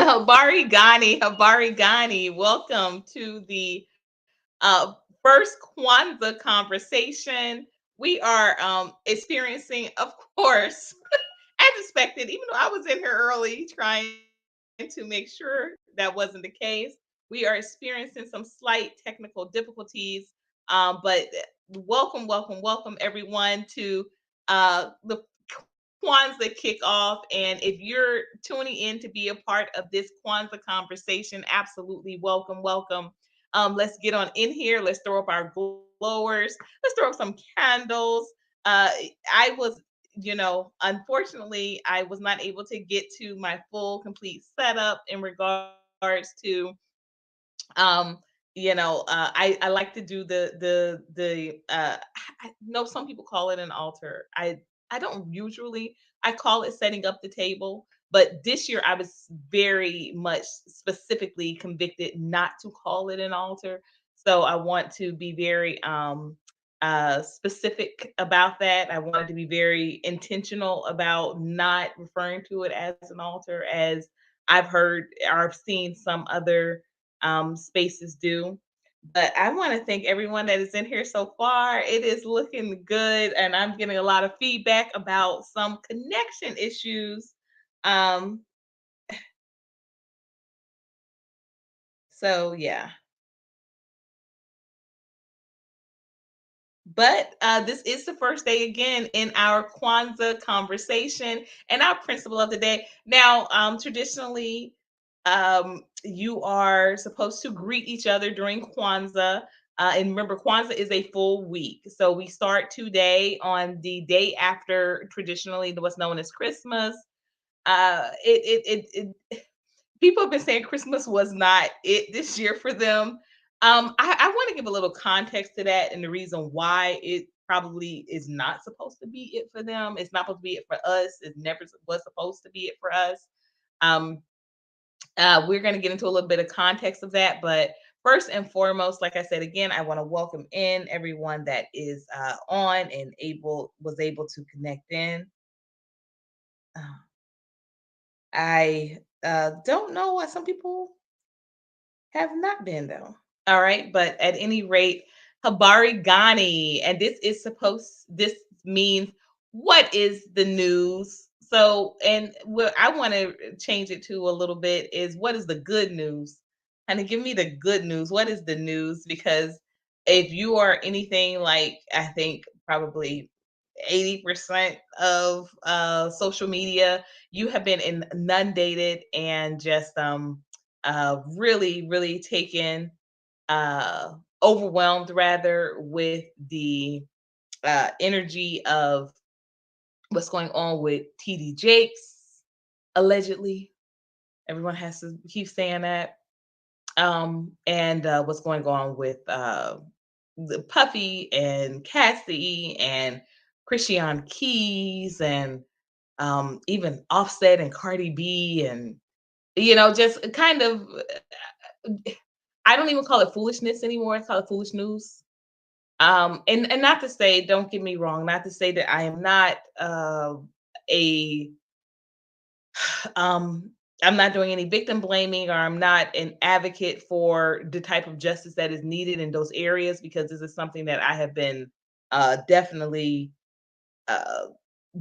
Habari Gani. Welcome to the uh, first Kwanzaa conversation. We are experiencing, of course, as expected, even though I was in here early trying to make sure that wasn't the case. We are experiencing some slight technical difficulties, but welcome, everyone to the Kwanzaa kickoff. And if you're tuning in to be a part of this Kwanzaa conversation, absolutely welcome. Let's get on in here. Let's throw up our blowers. Let's throw up some candles. I was unfortunately, I was not able to get to my full complete setup in regards to um I like to do the I know some people call it an altar. I don't usually. I call it setting up the table, but this year I was very much specifically convicted not to call it an altar. So I want to be very specific about that. I wanted to be very intentional about not referring to it as an altar, as I've heard or I've seen some other spaces do. But I want to thank everyone that is in here so far. It is looking good, and I'm getting a lot of feedback about some connection issues. Um, so yeah. But this is the first day again in our Kwanzaa conversation and our principle of the day. Now, traditionally, you are supposed to greet each other during Kwanzaa. And remember, Kwanzaa is a full week. So we start today on the day after traditionally what's known as Christmas. It people have been saying Christmas was not it this year for them. I want to give a little context to that and the reason why it probably is not supposed to be it for them. It's not supposed to be it for us. It never was supposed to be it for us. Um, we're going to get into a little bit of context of that, but first and foremost, like I said again, I want to welcome in everyone that is on and able to connect in. Uh, I don't know why some people have not been though. All right, but at any rate, Habari Gani, and this means what is the news? So, and what I want to change it to a little bit is what is the good news? Kind of give me the good news. What is the news? Because if you are anything like, I think probably 80% of social media, you have been inundated and just really taken uh, overwhelmed rather with the energy of what's going on with TD Jakes, allegedly. Everyone has to keep saying that. And what's going on with the Puffy and Cassie and Christian Keys and even Offset and Cardi B and just kind of I don't even call it foolishness anymore. I call it foolish news. And not to say, don't get me wrong, not to say that I am not a um I'm not doing any victim blaming, or I'm not an advocate for the type of justice that is needed in those areas, because this is something that I have been definitely uh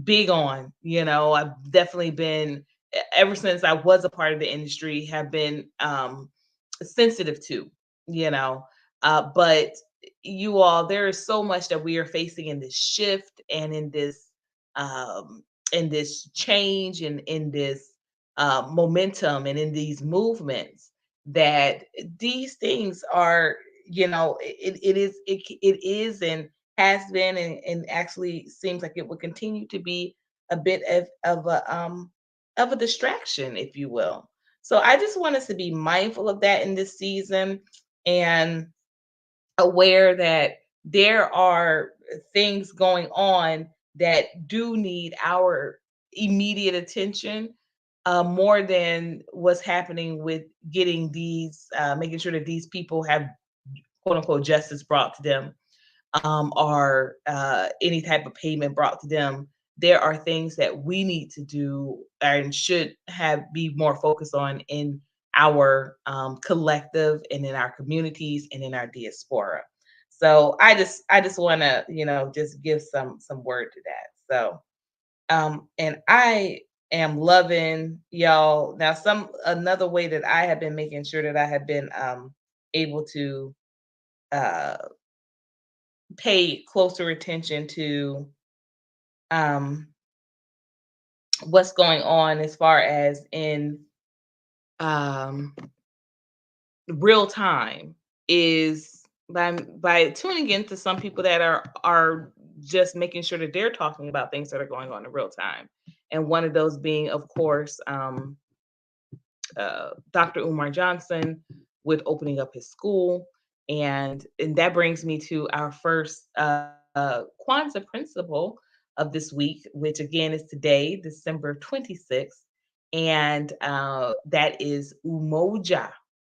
big on. I've definitely been ever since I was a part of the industry, have been sensitive to, you know. But you all, there is so much that we are facing in this shift and um in this change and in this momentum and in these movements, that these things are, it is and has been, and actually seems like it will continue to be a bit of a distraction, if you will. So I just want us to be mindful of that in this season, and aware that there are things going on that do need our immediate attention, more than what's happening with getting these, making sure that these people have quote unquote justice brought to them, or any type of payment brought to them. there are things that we need to do and should have be more focused on in our collective and in our communities and in our diaspora. So I just want to just give some word to that. So and I am loving y'all now. Some another way that I have been making sure that I have been able to uh pay closer attention to um what's going on as far as in um real time is by tuning into some people that are just making sure that they're talking about things that are going on in real time. And one of those being, of course, Dr. Umar Johnson with opening up his school. And that brings me to our first Kwanzaa principle of this week, which again is today, December 26th. And that is Umoja.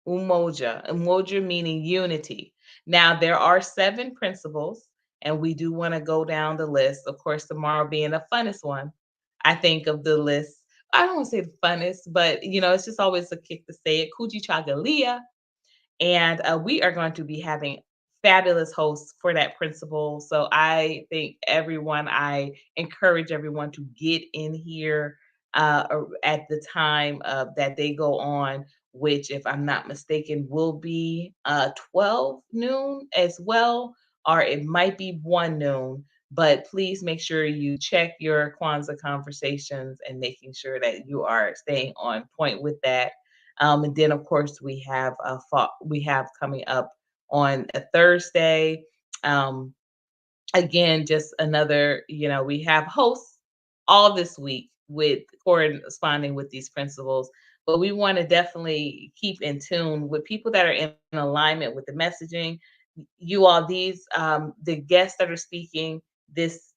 Umoja meaning unity. Now, there are 7 principles, and we do want to go down the list. Of course, tomorrow being the funnest one, I think, of the list. I don't want to say the funnest, but it's just always a kick to say it. Kuji Chagalia, and we are going to be having fabulous hosts for that principal. So I encourage everyone to get in here at the time that they go on, which, if I'm not mistaken, will be 12 noon as well, or it might be 1 noon. But please make sure you check your Kwanzaa conversations and making sure that you are staying on point with that. And then, of course, we have coming up on a Thursday. Um, Again, just another, we have hosts all this week with corresponding with these principles, but we want to definitely keep in tune with people that are in alignment with the messaging. You all, these the guests that are speaking this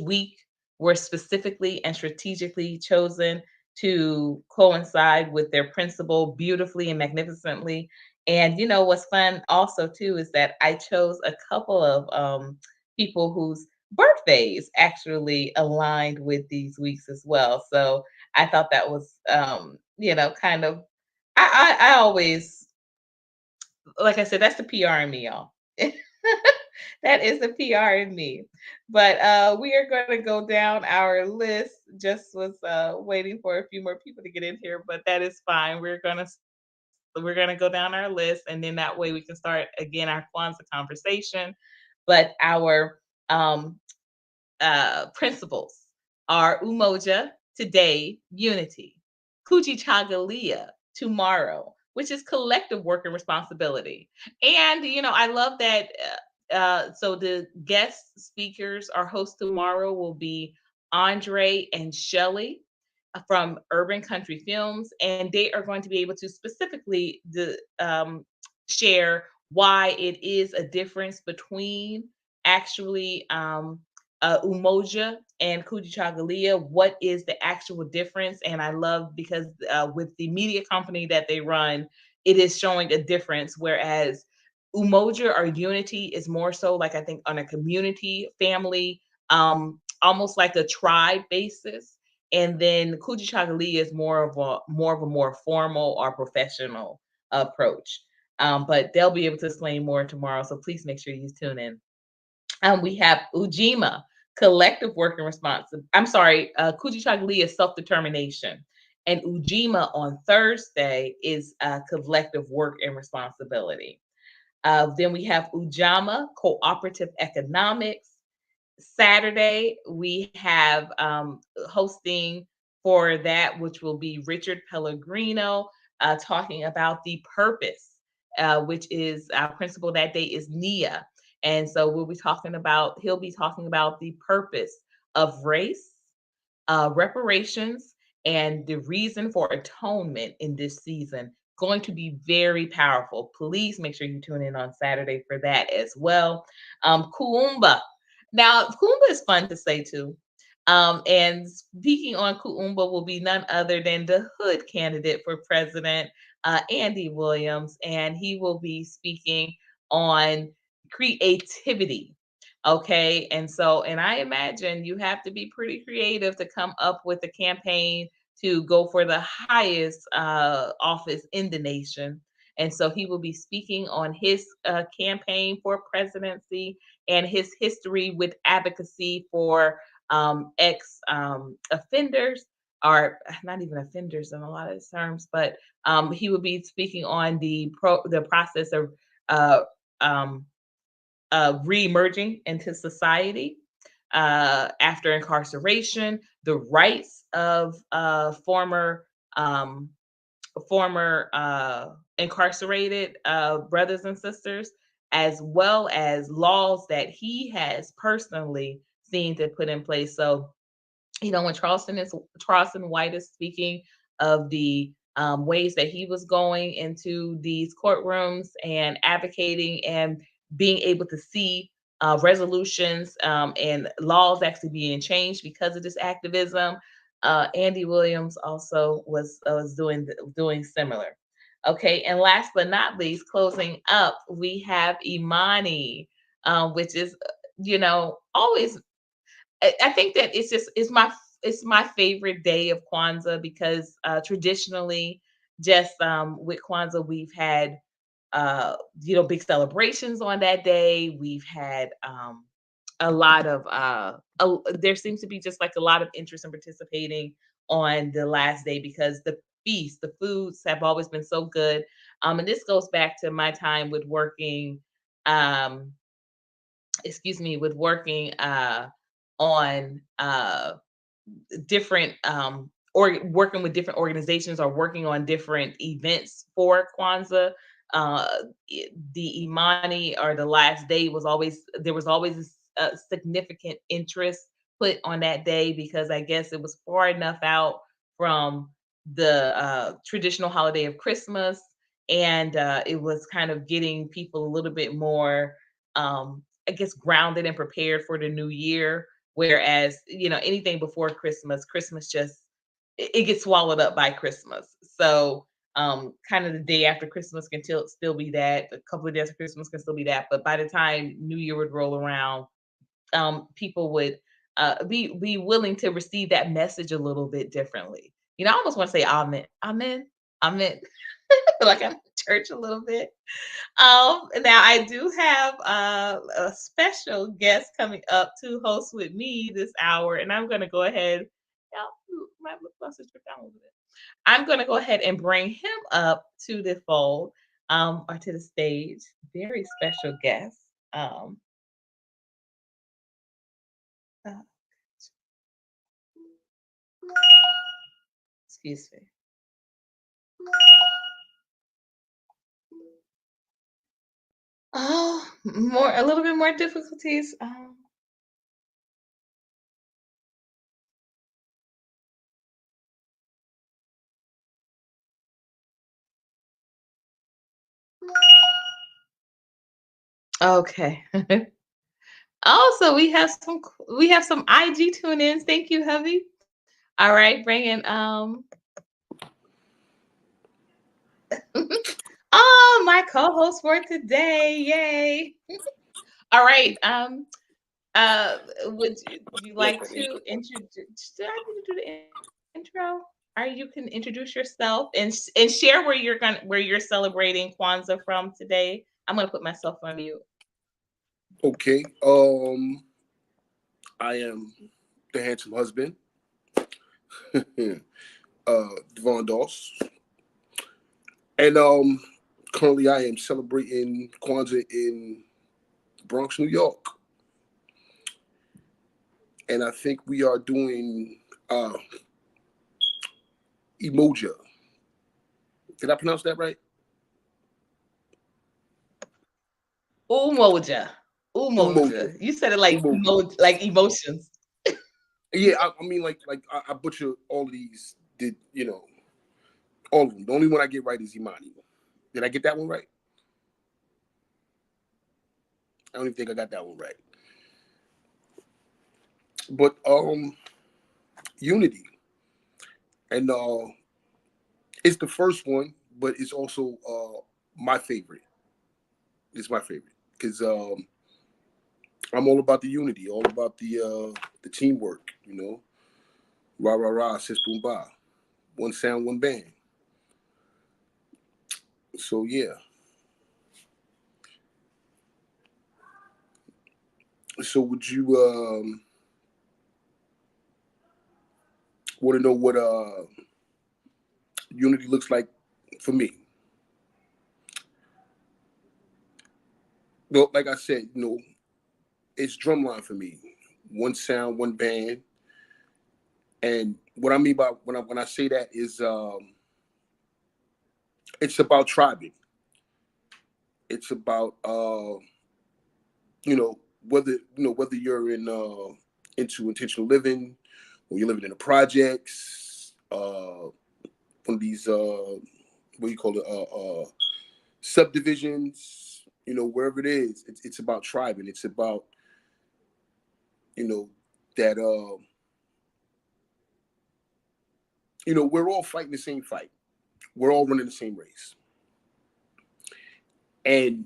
week were specifically and strategically chosen to coincide with their principle beautifully and magnificently. And what's fun also too is that I chose a couple of people whose birthdays actually aligned with these weeks as well. So I thought that was kind of I always, like I said, that's the PR in me, y'all. That is the PR in me. But we are going to go down our list. Just was waiting for a few more people to get in here, but that is fine. We're gonna go down our list, and then that way we can start again our Kwanzaa conversation. But our um, principles are Umoja today, unity, Kujichagulia tomorrow, which is collective work and responsibility. And I love that. So the guest speakers, our host tomorrow will be Andre and Shelley from Urban Country Films, and they are going to be able to specifically share why it is a difference between actually Umoja and Kujichagulia. What is the actual difference? And I love because with the media company that they run, it is showing a difference. Whereas Umoja or Unity is more so like, I think, on a community, family, almost like a tribe basis. And then Kujichagulia is more formal or professional approach. But they'll be able to explain more tomorrow. So please make sure you tune in. We have Ujima, collective work and I'm sorry, Kujichagulia is self-determination. And Ujima on Thursday is collective work and responsibility. Then we have Ujama, cooperative economics. Saturday, we have hosting for that, which will be Richard Pellegrino talking about the purpose, which is our principle that day is Nia. And so he'll be talking about the purpose of race, reparations, and the reason for atonement in this season. Going to be very powerful. Please make sure you tune in on Saturday for that as well. Kuumba. Now, Kuumba is fun to say too. And speaking on Kuumba will be none other than the hood candidate for president, Andy Williams, and he will be speaking on creativity. Okay. And I imagine you have to be pretty creative to come up with a campaign to go for the highest office in the nation. And so he will be speaking on his campaign for presidency and his history with advocacy for ex offenders, or not even offenders in a lot of terms, but he will be speaking on the process of uh, um, re-emerging into society after incarceration, the rights of um, former incarcerated brothers and sisters, as well as laws that he has personally seen to put in place. So when Charleston White is speaking of the ways that he was going into these courtrooms and advocating and being able to see resolutions and laws actually being changed because of this activism. Andy Williams also was doing similar. Okay, and last but not least, closing up, we have Imani, which is always I think that it's my favorite day of Kwanzaa because traditionally, just with Kwanzaa, we've had big celebrations on that day. We've had a lot of there seems to be just like a lot of interest in participating on the last day because the foods have always been so good. And this goes back to my time with working. Um, with working on different or working with different organizations or working on different events for Kwanzaa. Uh, the Imani or the last day there was always a significant interest put on that day because I guess it was far enough out from the traditional holiday of Christmas, and it was kind of getting people a little bit more, I guess, grounded and prepared for the new year. Whereas, anything before Christmas, Christmas just it gets swallowed up by Christmas. So kind of the day after Christmas can still be that. A couple of days after Christmas can still be that. But by the time New Year would roll around, people would be willing to receive that message a little bit differently. I almost want to say amen, amen, amen. Like I'm in church a little bit. Now I do have a special guest coming up to host with me this hour, and I'm going to go ahead. Yeah, my lip gloss is dripped down a little bit. I'm going to go ahead and bring him up to the fold, or to the stage. Very special guest. Um, uh, excuse me. Oh, a little bit more difficulties. Okay. Also, we have some IG tune-ins. Thank you, hubby. All right, bringing oh, my co-host for today. Yay. All right. Uh would you like to introduce, do I need to do the intro? Or you can introduce yourself and share where you're celebrating Kwanzaa from today. I'm gonna put myself on mute. Okay. I am the handsome husband, Devon Doss, and currently I am celebrating Kwanzaa in Bronx, New York, and I think we are doing Emoja. Did I pronounce that right? Umoja. Umoja. Umoja. You said it like Umoja. like emotions. Yeah, I mean, like I butcher all of these. Did all of them? The only one I get right is Imani. Did I get that one right? I don't even think I got that one right. But Unity, and it's the first one, but it's also my favorite. It's my favorite because I'm all about the unity, all about the teamwork. Rah rah rah, sis boom ba, one sound, one band. So yeah. So would you want to know what unity looks like for me? Well, like I said, it's drumline for me. One sound, one band. And what I mean by when I say that is it's about tribing. It's about whether you're into intentional living or you're living in the projects, one of these what do you call it, subdivisions, wherever it is, it's about tribing. It's about that we're all fighting the same fight. We're all running the same race. And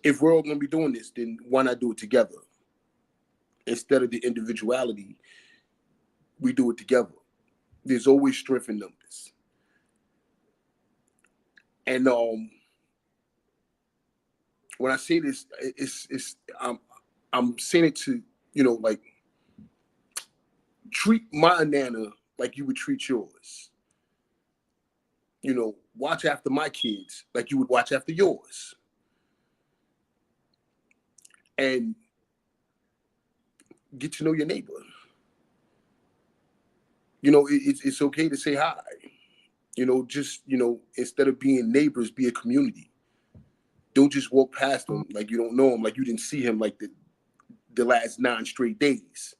if we're all going to be doing this, then why not do it together? Instead of the individuality, we do it together. There's always strength in numbers. And when I say this, I'm saying it to, like, treat my nana like you would treat yours. Watch after my kids like you would watch after yours. And get to know your neighbor. It's okay to say hi. Just, instead of being neighbors, be a community. Don't just walk past them like you don't know him, like you didn't see him like the last 9 straight days.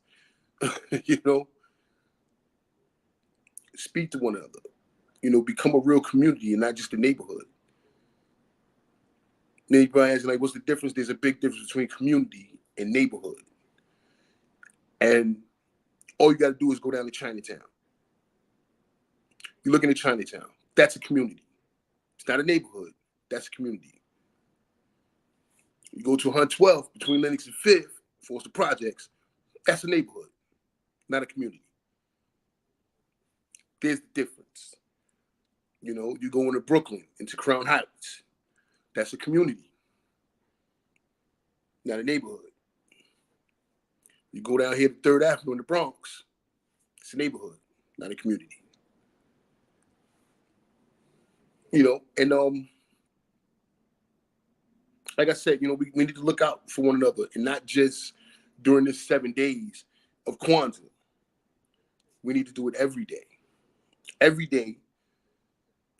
Speak to one another. Become a real community and not just a neighborhood. Anybody asking, like, what's the difference? There's a big difference between community and neighborhood. And all you got to do is go down to Chinatown. You look into Chinatown. That's a community. It's not a neighborhood. That's a community. You go to 112th between Lenox and 5th, Forster Projects. That's a neighborhood, not a community. There's the difference. You go into Brooklyn, into Crown Heights. That's a community, not a neighborhood. You go down here to 3rd Avenue in the Bronx. It's a neighborhood, not a community. And like I said, we need to look out for one another, and not just during this 7 days of Kwanzaa. We need to do it every day. Every day,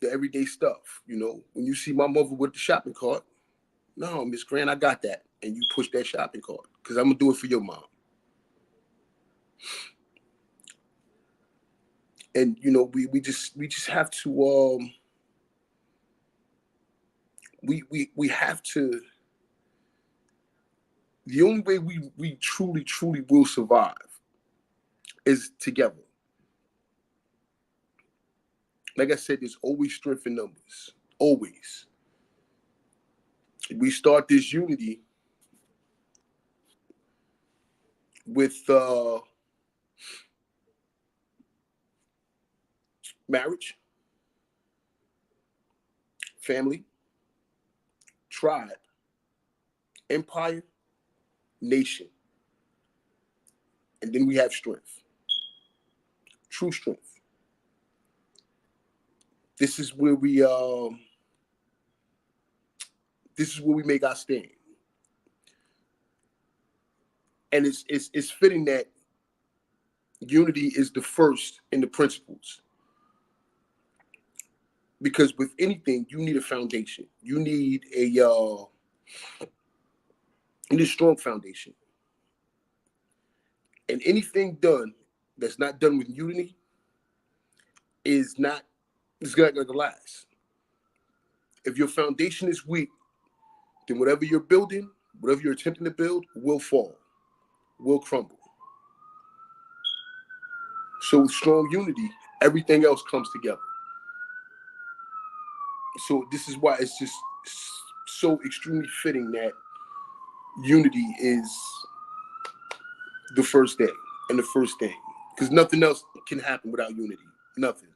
the everyday stuff. When you see my mother with the shopping cart, no, Miss Grant, I got that. And you push that shopping cart because I'm going to do it for your mom. And, we just have to, we have to, the only way we truly, truly will survive is together. Like I said, there's always strength in numbers. Always. We start this unity with marriage, family, tribe, empire, nation. And then we have strength. True strength. This is where we make our stand. And it's fitting that unity is the first in the principles. Because with anything, you need a foundation. You need a strong foundation. And anything done that's not done with unity it's not going to last. If your foundation is weak, then whatever you're building, whatever you're attempting to build, will fall, will crumble. So with strong unity, everything else comes together. So this is why it's just so extremely fitting that unity is the first day and the first thing, because nothing else can happen without unity. Nothing.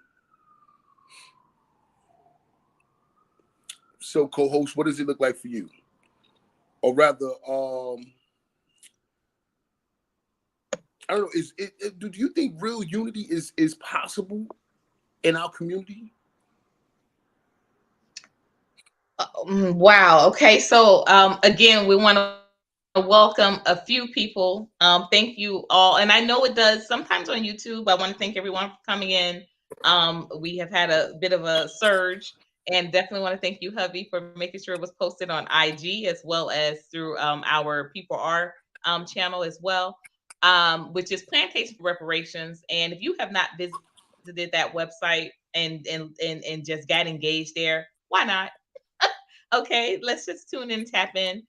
So, co-host, what does it look like for you? Or rather, I don't know. Do you think real unity is possible in our community? Wow. Okay. So again, we want to welcome a few people. Thank you all. And I know it does sometimes on YouTube. I want to thank everyone for coming in. We have had a bit of a surge, and definitely want to thank you, Hubby, for making sure it was posted on IG as well as through our People Are channel as well, which is Plantation for Reparations. And if you have not visited that website and just got engaged there, why not? Okay, let's just tune in, tap in.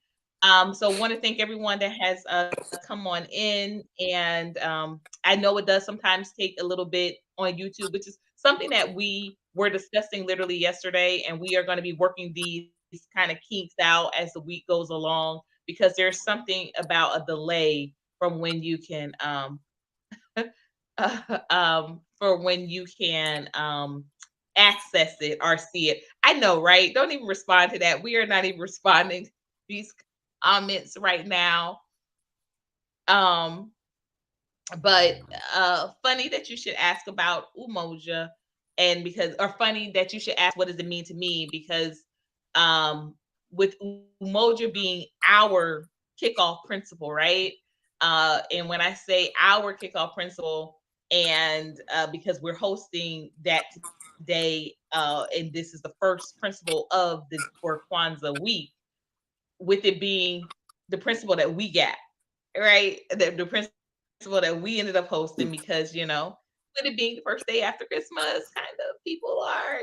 So want to thank everyone that has come on in, and I know it does sometimes take a little bit on YouTube, which is something that we were discussing literally yesterday, and we are going to be working these kind of kinks out as the week goes along, because there's something about a delay from when you can for when you can access it or see it. I know, right? Don't even respond to that. We are not even responding to these comments right now. Um, but funny that you should ask about Umoja, and because or funny that you should ask what does it mean to me, because um with Umoja being our kickoff principle, right? And when I say our kickoff principle, and because we're hosting that today, and this is the first principle of the for Kwanzaa week, with it being the principle that we got, right? The principle that we ended up hosting, because with it being the first day after Christmas, kind of people are,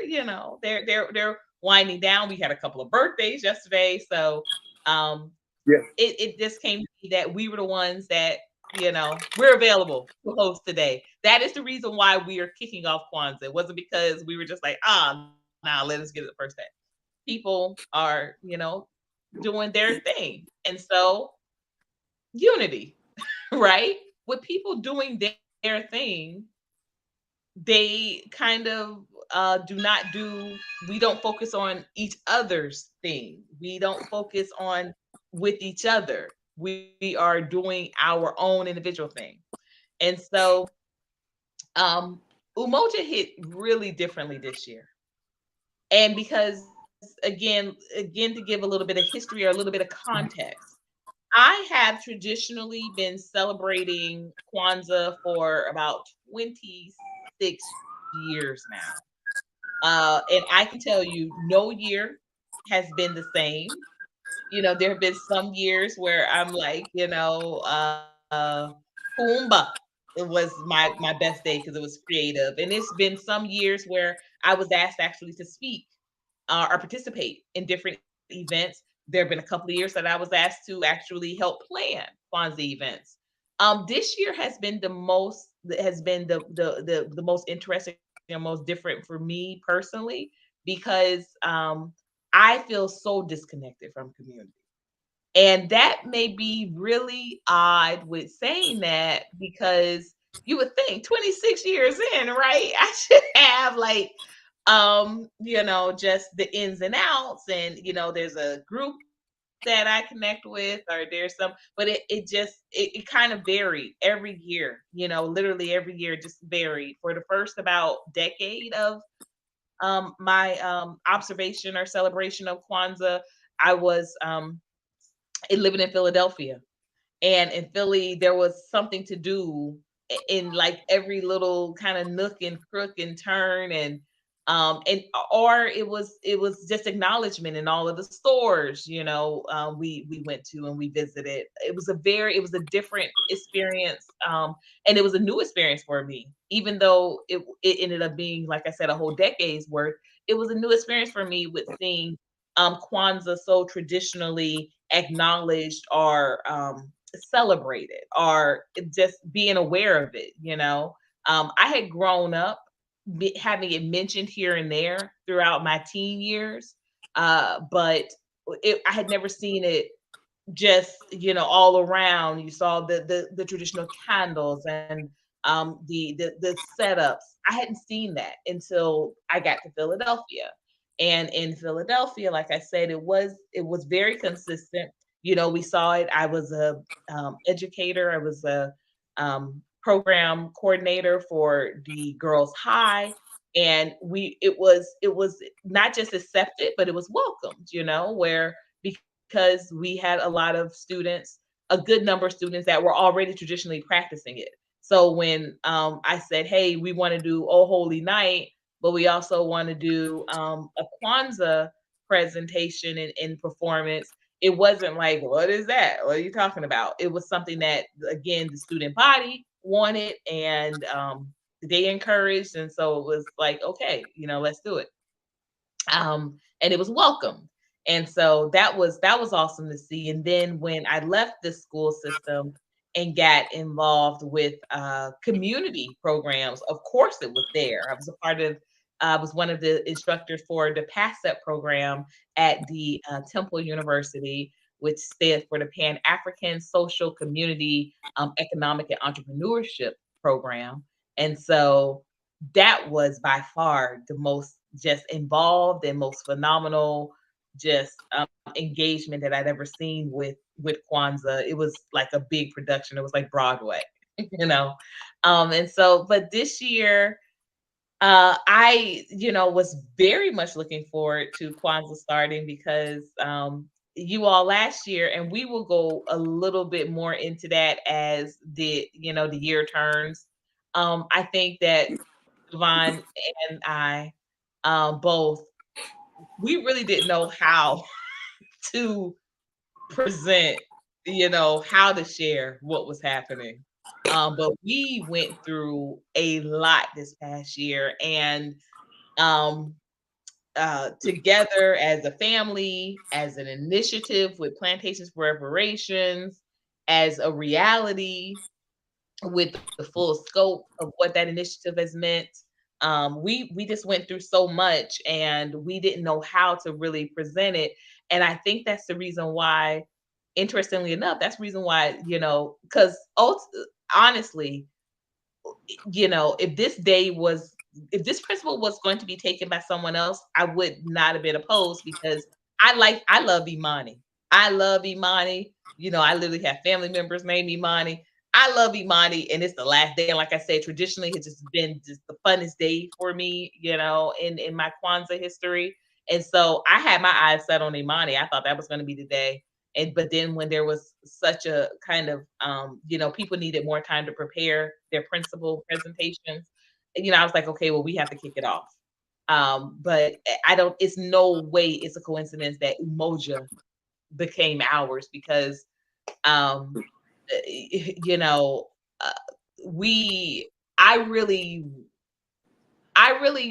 they're winding down. We had a couple of birthdays yesterday, so um, Yeah. it just came to me that we were the ones that we're available to host today. That is the reason why we are kicking off Kwanzaa. It wasn't because we were just like, nah, let us get it the first day. People are, doing their thing, and so unity, right? With people doing their thing, they kind of do not do we don't focus on each other's thing. We don't focus on with each other. We are doing our own individual thing. And so Umoja hit really differently this year. And because again to give a little bit of history or a little bit of context, I have traditionally been celebrating Kwanzaa for about 26 years now. And I can tell you, no year has been the same. There have been some years where I'm like, Pumbaa. It was my best day because it was creative, and it's been some years where I was asked actually to speak or participate in different events. There have been a couple of years that I was asked to actually help plan Kwanzaa events. This year has been the most interesting and most different for me personally, because I feel so disconnected from community. And that may be really odd with saying that, because you would think 26 years in, right? I should have like just the ins and outs, and there's a group that I connect with, or there's some, but it kind of varied every year, literally every year just varied. For the first about decade of my observation or celebration of Kwanzaa, I was living in Philadelphia. And in Philly, there was something to do in like every little kind of nook and crook and turn, and or it was just acknowledgement in all of the stores, we went to and we visited. It was a different experience, and it was a new experience for me, even though it ended up being, like I said, a whole decade's worth. It was a new experience for me with seeing Kwanzaa so traditionally acknowledged or celebrated, or just being aware of it. I had grown up having it mentioned here and there throughout my teen years, but I had never seen it just all around you saw the traditional candles and the setups. I hadn't seen that until I got to Philadelphia. And in Philadelphia, like I said, it was very consistent. We saw it. I was a educator. I was a program coordinator for the girls high, and it was not just accepted, but it was welcomed, where because we had a lot of students, a good number of students that were already traditionally practicing it. So when I said, "Hey, we want to do Oh Holy Night, but we also want to do a Kwanzaa presentation and performance," it wasn't like, "What is that? What are you talking about?" It was something that, again, the student body wanted, and they encouraged, and so it was like, "Okay, let's do it." And it was welcome. And so that was awesome to see. And then when I left the school system and got involved with community programs, of course it was there. I was one of the instructors for the PASSEP program at the Temple University, which stands for the Pan African Social Community Economic and Entrepreneurship Program. And so that was by far the most just involved and most phenomenal just engagement that I'd ever seen with Kwanzaa. It was like a big production. It was like Broadway, you know. And so, but this year, I was very much looking forward to Kwanzaa starting because you all last year, and we will go a little bit more into that as the year turns. I think that Devon and I both, we really didn't know how to present, how to share what was happening. But we went through a lot this past year, and um, together as a family, as an initiative with Plantations for Reparations, as a reality, with the full scope of what that initiative has meant. We just went through so much, and we didn't know how to really present it. And I think that's the reason why, interestingly enough, that's the reason why, because honestly, if this day was, if this principle was going to be taken by someone else, I would not have been opposed because I love Imani. I love Imani. I literally have family members named Imani. I love Imani, and it's the last day. And like I said, traditionally, it's just been just the funnest day for me, in my Kwanzaa history. And so I had my eyes set on Imani. I thought that was going to be the day. And but then when there was such a kind of people needed more time to prepare their principal presentations, I was like, okay, well, we have to kick it off. But I don't, it's no way it's a coincidence that Umoja became ours because um you know uh, we I really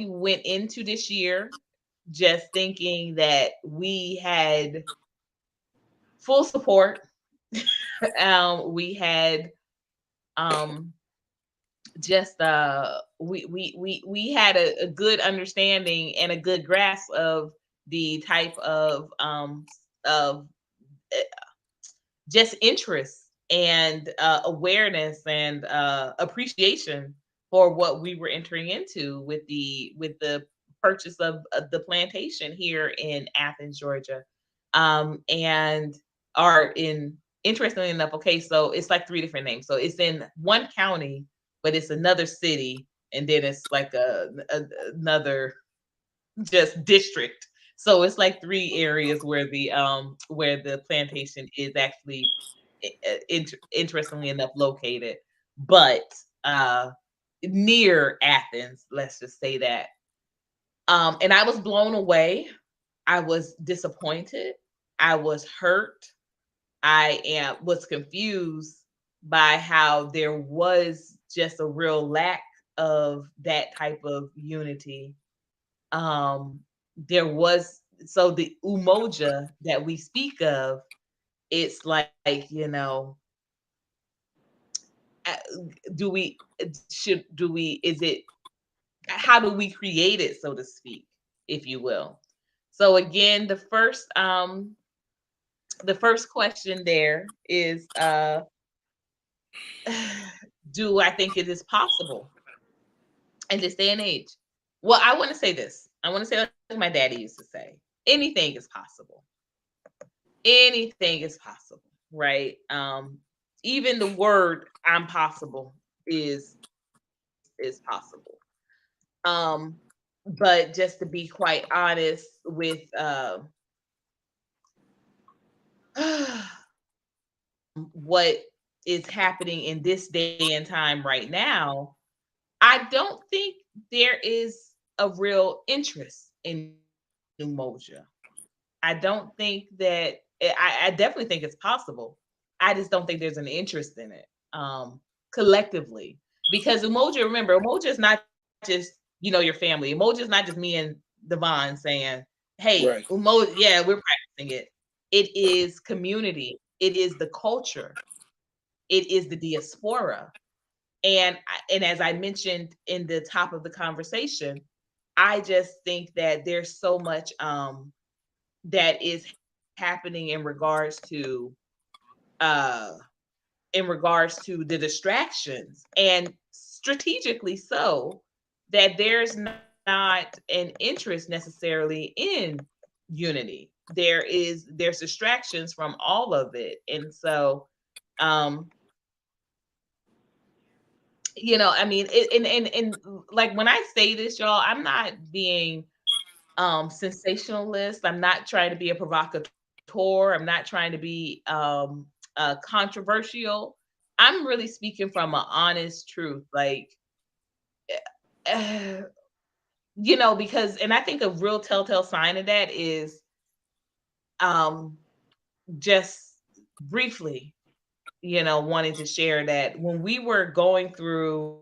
went into this year just thinking that we had full support. We had um just we had a good understanding and a good grasp of the type of eh, just interest and awareness and appreciation for what we were entering into with the purchase of the plantation here in Athens, Georgia. And are in Interestingly enough, okay, so it's like three different names. So it's in one county, but it's another city, and then it's like another just district. So it's like three areas where the plantation is actually interestingly enough located, but uh near Athens, let's just say that. And I was blown away. I was disappointed. I was hurt. Was confused by how there was just a real lack of that type of unity. There was So the umoja that we speak of, it's like, uh, do we should do we is it how do we create it, so to speak, if you will. So again, the first the first question there is, do I think it is possible in this day and age? Well, I want to say this. I want to say like my daddy used to say, anything is possible. Anything is possible, right? Even the word "I'm possible" is possible. Um, but just to be quite honest with what is happening in this day and time right now, I don't think there is a real interest in pneumonia. I don't think that I definitely think it's possible. I just don't think there's an interest in it collectively because emoji. Remember, emoji is not just your family. Emoji is not just me and Devon saying, "Hey, Right. emoji, yeah, we're practicing it." It is community. It is the culture. It is the diaspora. And as I mentioned in the top of the conversation, I just think that there's so much that is happening uh in regards to the distractions, and strategically so, that there's not an interest necessarily in unity. There's distractions from all of it. And so um I mean, and like when I say this, y'all, I'm not being sensationalist. I'm not trying to be a provocateur. I'm not trying to be controversial. I'm really speaking from an honest truth. Like, uh, because, and I think a real telltale sign of that is um, just briefly, wanting to share that when we were going through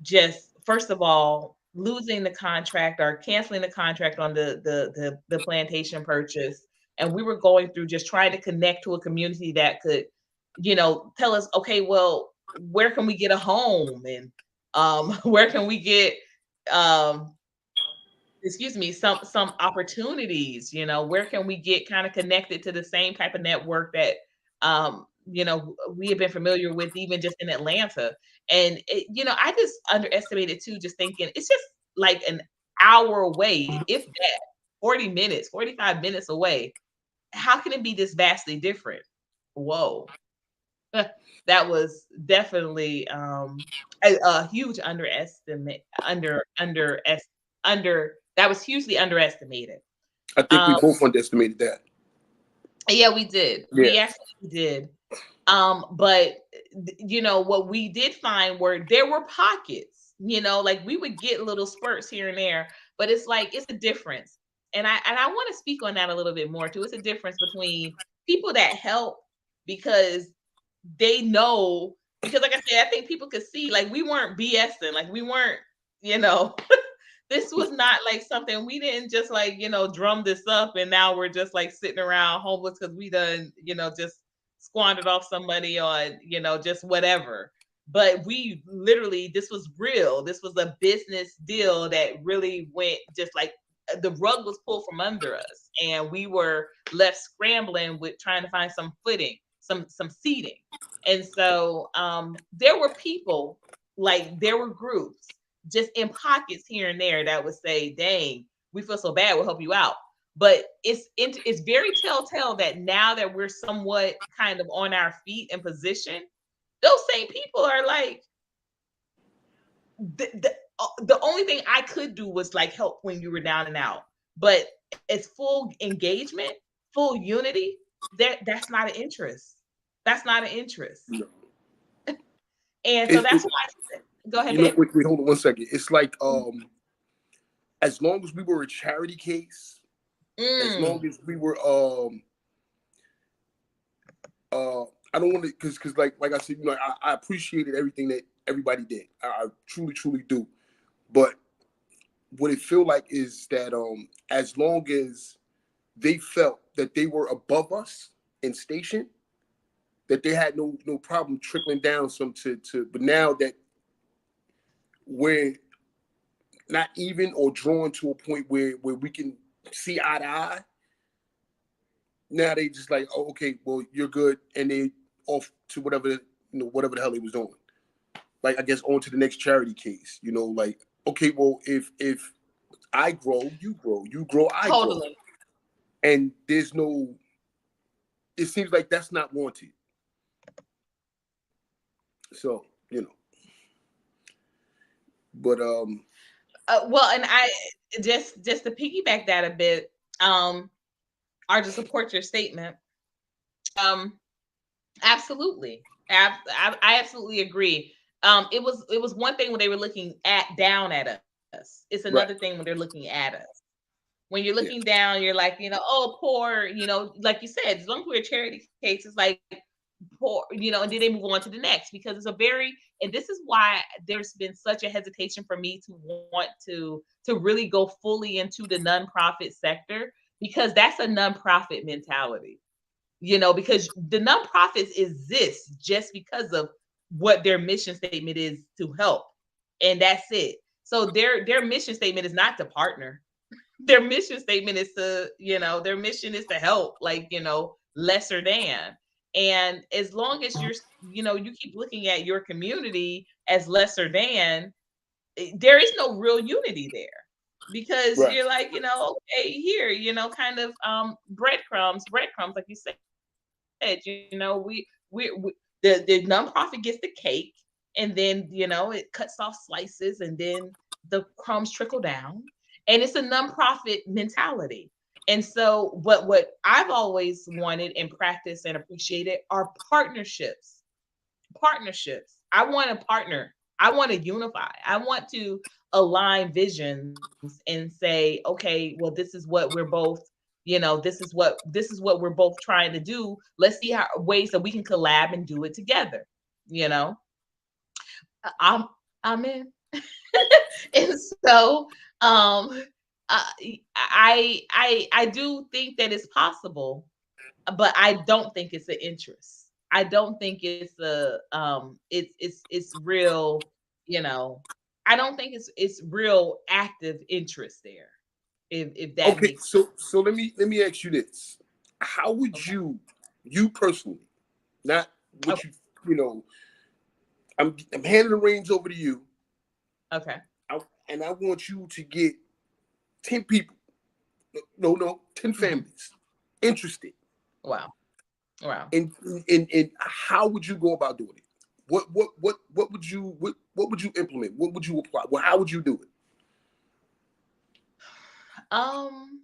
just, first of all, losing the contract or canceling the contract on the plantation purchase, and we were going through just trying to connect to a community that could, tell us, okay, well, where can we get a home, and where can we get um some opportunities, where can we get kind of connected to the same type of network that we have been familiar with even just in Atlanta. And I just underestimated too, just thinking it's just like an hour away, if that, 40 minutes, 45 minutes away. How can it be this vastly different? Whoa. That was definitely a huge underestimate under that was hugely underestimated. I think we Um, both underestimated that. yeah, we did. Yeah. We actually did. But what we did find were there were pockets, like we would get little spurts here and there, but it's like it's a difference. And I want to speak on that a little bit more too. It's a difference between people that help because they know, because like I said, I think people could see like we weren't BSing, like we weren't, you know, this was not like something, we didn't just like, drum this up and now we're just like sitting around homeless because we done, just squandered off some money on, just whatever. But we literally, this was real. This was a business deal that really went just like the rug was pulled from under us and we were left scrambling with trying to find some footing, some seating. And so there were people, like there were groups just in pockets here and there that would say, dang, we feel so bad, we'll help you out. But it's very telltale that now that we're somewhat kind of on our feet and position, those same people are like, the only thing I could do was like help when you were down and out. But it's full engagement, full unity, that's not an interest. That's not an interest. No. And so It, that's it, why I said, go ahead, babe. wait, hold on one second. It's like as long as we were a charity case, as Mm, long as we were uh I don't want to, because like I said, I appreciated everything that everybody did. I truly, truly do. But what it feel like is that as long as they felt that they were above us in station, that they had no problem trickling down some to but now that we're not even or drawn to a point where we can see eye to eye, Now they just like, oh, okay, well, you're good, and they off to whatever the hell they was doing. Like, I guess on to the next charity case. Like, okay, well, if I grow, you grow, I grow, Totally. and there's no. It seems like that's not wanted. So but Well, and I just to piggyback that a bit, or to support your statement, um, absolutely, I absolutely agree. It was one thing when they were looking down at us. It's another right, thing when they're looking at us. When you're looking yeah, down, you're like, oh, poor, like you said, as long as we're a charity case, it's like poor, and then they move on to the next, because it's a very, and this is why there's been such a hesitation for me to want to really go fully into the nonprofit sector, because that's a nonprofit mentality, because the nonprofits exist just because of what their mission statement is, to help, and that's it. So their mission statement is not to partner. Their mission statement is their mission is to help, like, lesser than. And as long as you keep looking at your community as lesser than, there is no real unity there, because right, you're like, okay, here, kind of breadcrumbs, like you said, the nonprofit gets the cake, and then it cuts off slices, and then the crumbs trickle down, and it's a nonprofit mentality. And so what I've always wanted and practiced and appreciated are partnerships. I want to partner. I want to unify. I want to align visions and say, okay, well, this is what we're both, this is what we're both trying to do. Let's see how ways that we can collab and do it together. You know, I'm I'm in. And so I do think that it's possible, but I don't think it's an interest. I don't think it's it's real, you know. I don't think it's real active interest there. If that okay. makes So let me ask you this: how would okay. you personally, not what Okay. you know, I'm handing the reins over to you, Okay. and I want you to get 10 people, no, 10 families interested. Wow. Wow. And how would you go about doing it? What would you implement? What would you apply? Well, how would you do it? Um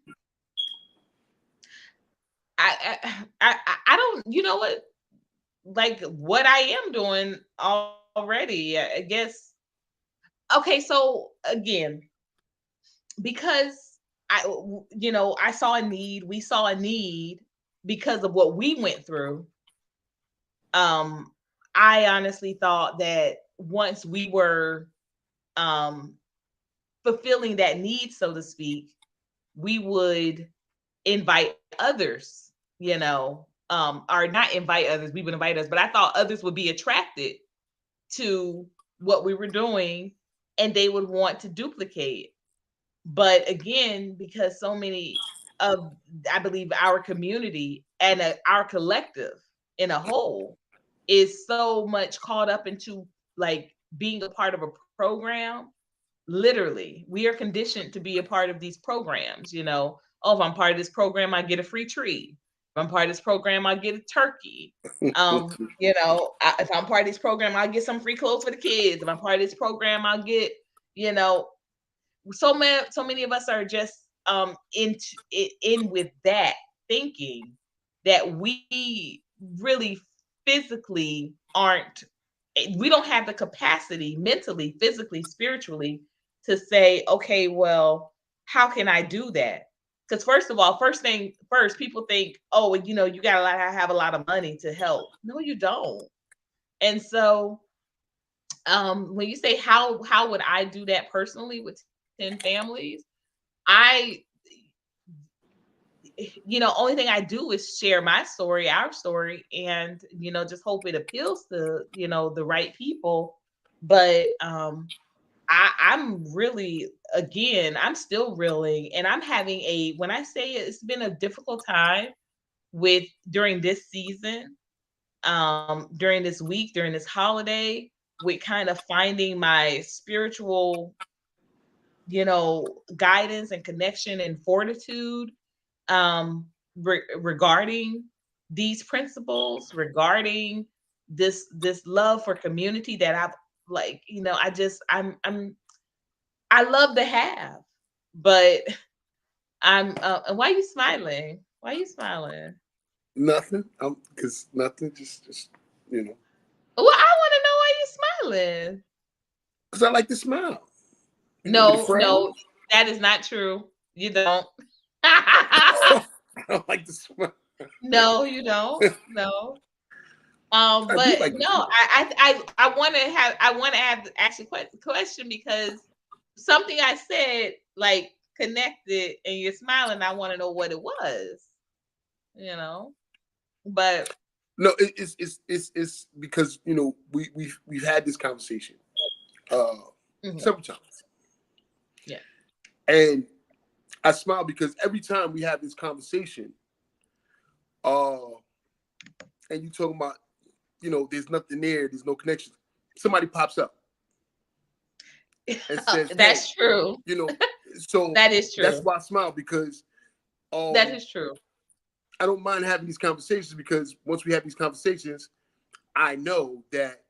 I don't, like what I am doing already, I guess. Okay, so again, because I saw a need, we saw a need because of what we went through. um I honestly thought that once we were um fulfilling that need, so to speak, we would invite others, or not invite others, we would invite us, but I thought others would be attracted to what we were doing, and they would want to duplicate. But again, because so many of, I believe, our community and our collective in a whole is so much caught up into, like, being a part of a program. Literally, we are conditioned to be a part of these programs. Oh, if I'm part of this program, I get a free tree. If I'm part of this program, I get a turkey. If I'm part of this program, I'll get some free clothes for the kids. If I'm part of this program, I'll get, you know, so many of us are just in with that thinking, that we really physically aren't, we don't have the capacity mentally, physically, spiritually, to say, okay, well, how can I do that? Because first of all, first thing first, people think, oh, you gotta have a lot of money to help. No, you don't. And so when you say how would I do that personally with 10 families, I only thing I do is share my story, our story, and just hope it appeals to the right people. But I'm really, again, I'm still reeling, and I'm having a, when I say it's been a difficult time with during this season, during this week, during this holiday, with kind of finding my spiritual, guidance and connection and fortitude, regarding these principles, regarding this love for community that I've, like, I just I love to have, but why are you smiling? Why are you smiling? Nothing. Because nothing. Just you know. Well, I want to know why you smiling. Because I like to smile. You want me to No, frown? no, that is not true. You don't. I don't like to smile. No, you don't. No. I do But like to no, smile. I want to have, I want to add actually question, because something I said like connected and you're smiling. I want to know what it was, you know. But No, it's because we've had this conversation uh mhm, several times, yeah. and I smile because every time we have this conversation, uh, and you talking about there's nothing there, there's no connection. Somebody pops up and says, "Hey, That's true. you know," so That is that's true. why I smile because That um is true. I don't mind having these conversations because once we have these conversations, I know that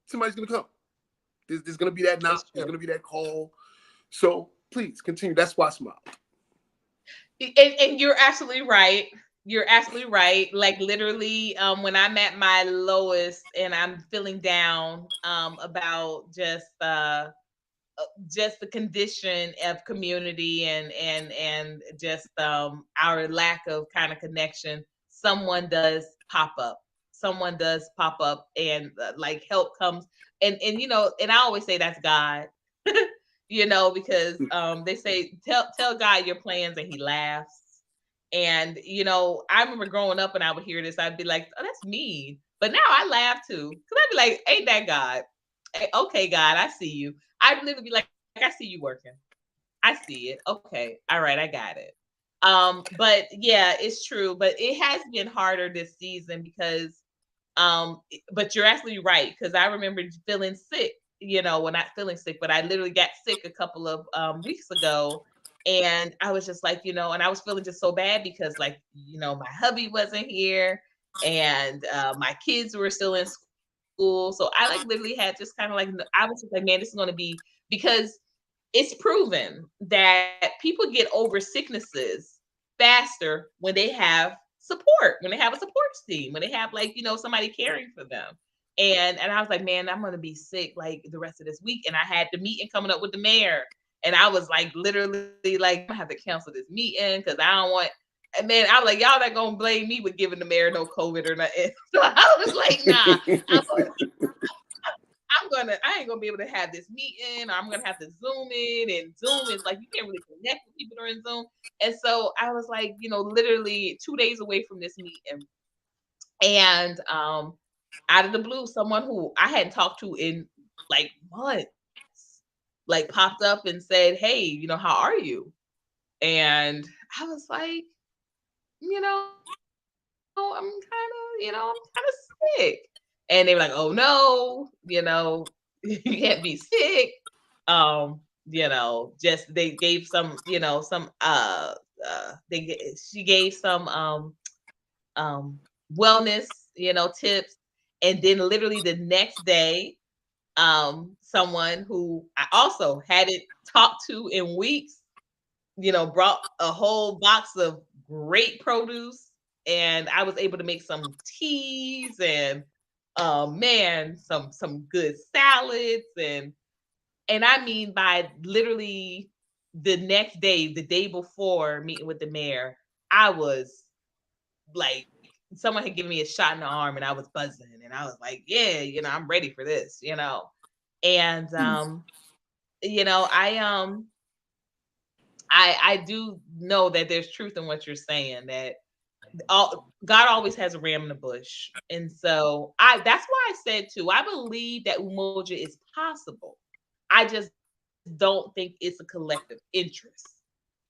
somebody's gonna come. There's gonna be that It's knock. There's true. gonna be that call. So please continue. That's why I smile. And you're absolutely right. You're absolutely right. Like literally, when I'm at my lowest and I'm feeling down, about just the condition of community, and just our lack of kind of connection, someone does pop up. Someone does pop up, and like help comes, and and I always say that's God. Because they say tell God your plans and he laughs. And I remember growing up and I would hear this, I'd be like, oh, that's mean. But now I laugh too, because I'd be like, ain't that God? Okay, God, I see you. I'd literally be like, I see you working. I see it. Okay. All right, I got it. But yeah, it's true. But it has been harder this season because but you're absolutely right. Because I remember feeling sick, well, not feeling sick, but I literally got sick a couple of weeks ago. And I was just like, and I was feeling just so bad because, like, my hubby wasn't here, and my kids were still in school. So I like literally had just kind of like, I was just like, man, this is going to be, because it's proven that people get over sicknesses faster when they have support, when they have a support team, when they have, like, somebody caring for them. And I was like, man, I'm gonna be sick like the rest of this week. And I had the meeting coming up with the mayor. And I was like, literally, like, I'm gonna have to cancel this meeting because I don't want. And then I was like, y'all not gonna blame me with giving the mayor no COVID or nothing. So I was like, nah, I'm I ain't gonna be able to have this meeting. I'm gonna have to Zoom in, and Zoom is like you can't really connect with people during Zoom. And so I was like, literally 2 days away from this meeting. And out of the blue, someone who I hadn't talked to in like months, like popped up and said, hey, how are you? And I was like, I'm kind of sick. And they were like, oh no, you can't be sick. Just they gave some, some she gave some um wellness, tips. And then literally the next day, someone who I also hadn't talked to in weeks, brought a whole box of great produce, and I was able to make some teas and man, some good salads. And I mean, by literally the next day, the day before meeting with the mayor, I was like, someone had given me a shot in the arm and I was buzzing, and I was like, yeah, I'm ready for this. And I I do know that there's truth in what you're saying, that God always has a ram in the bush. And so that's why I said too, I believe that Umoja is possible. I just don't think it's a collective interest.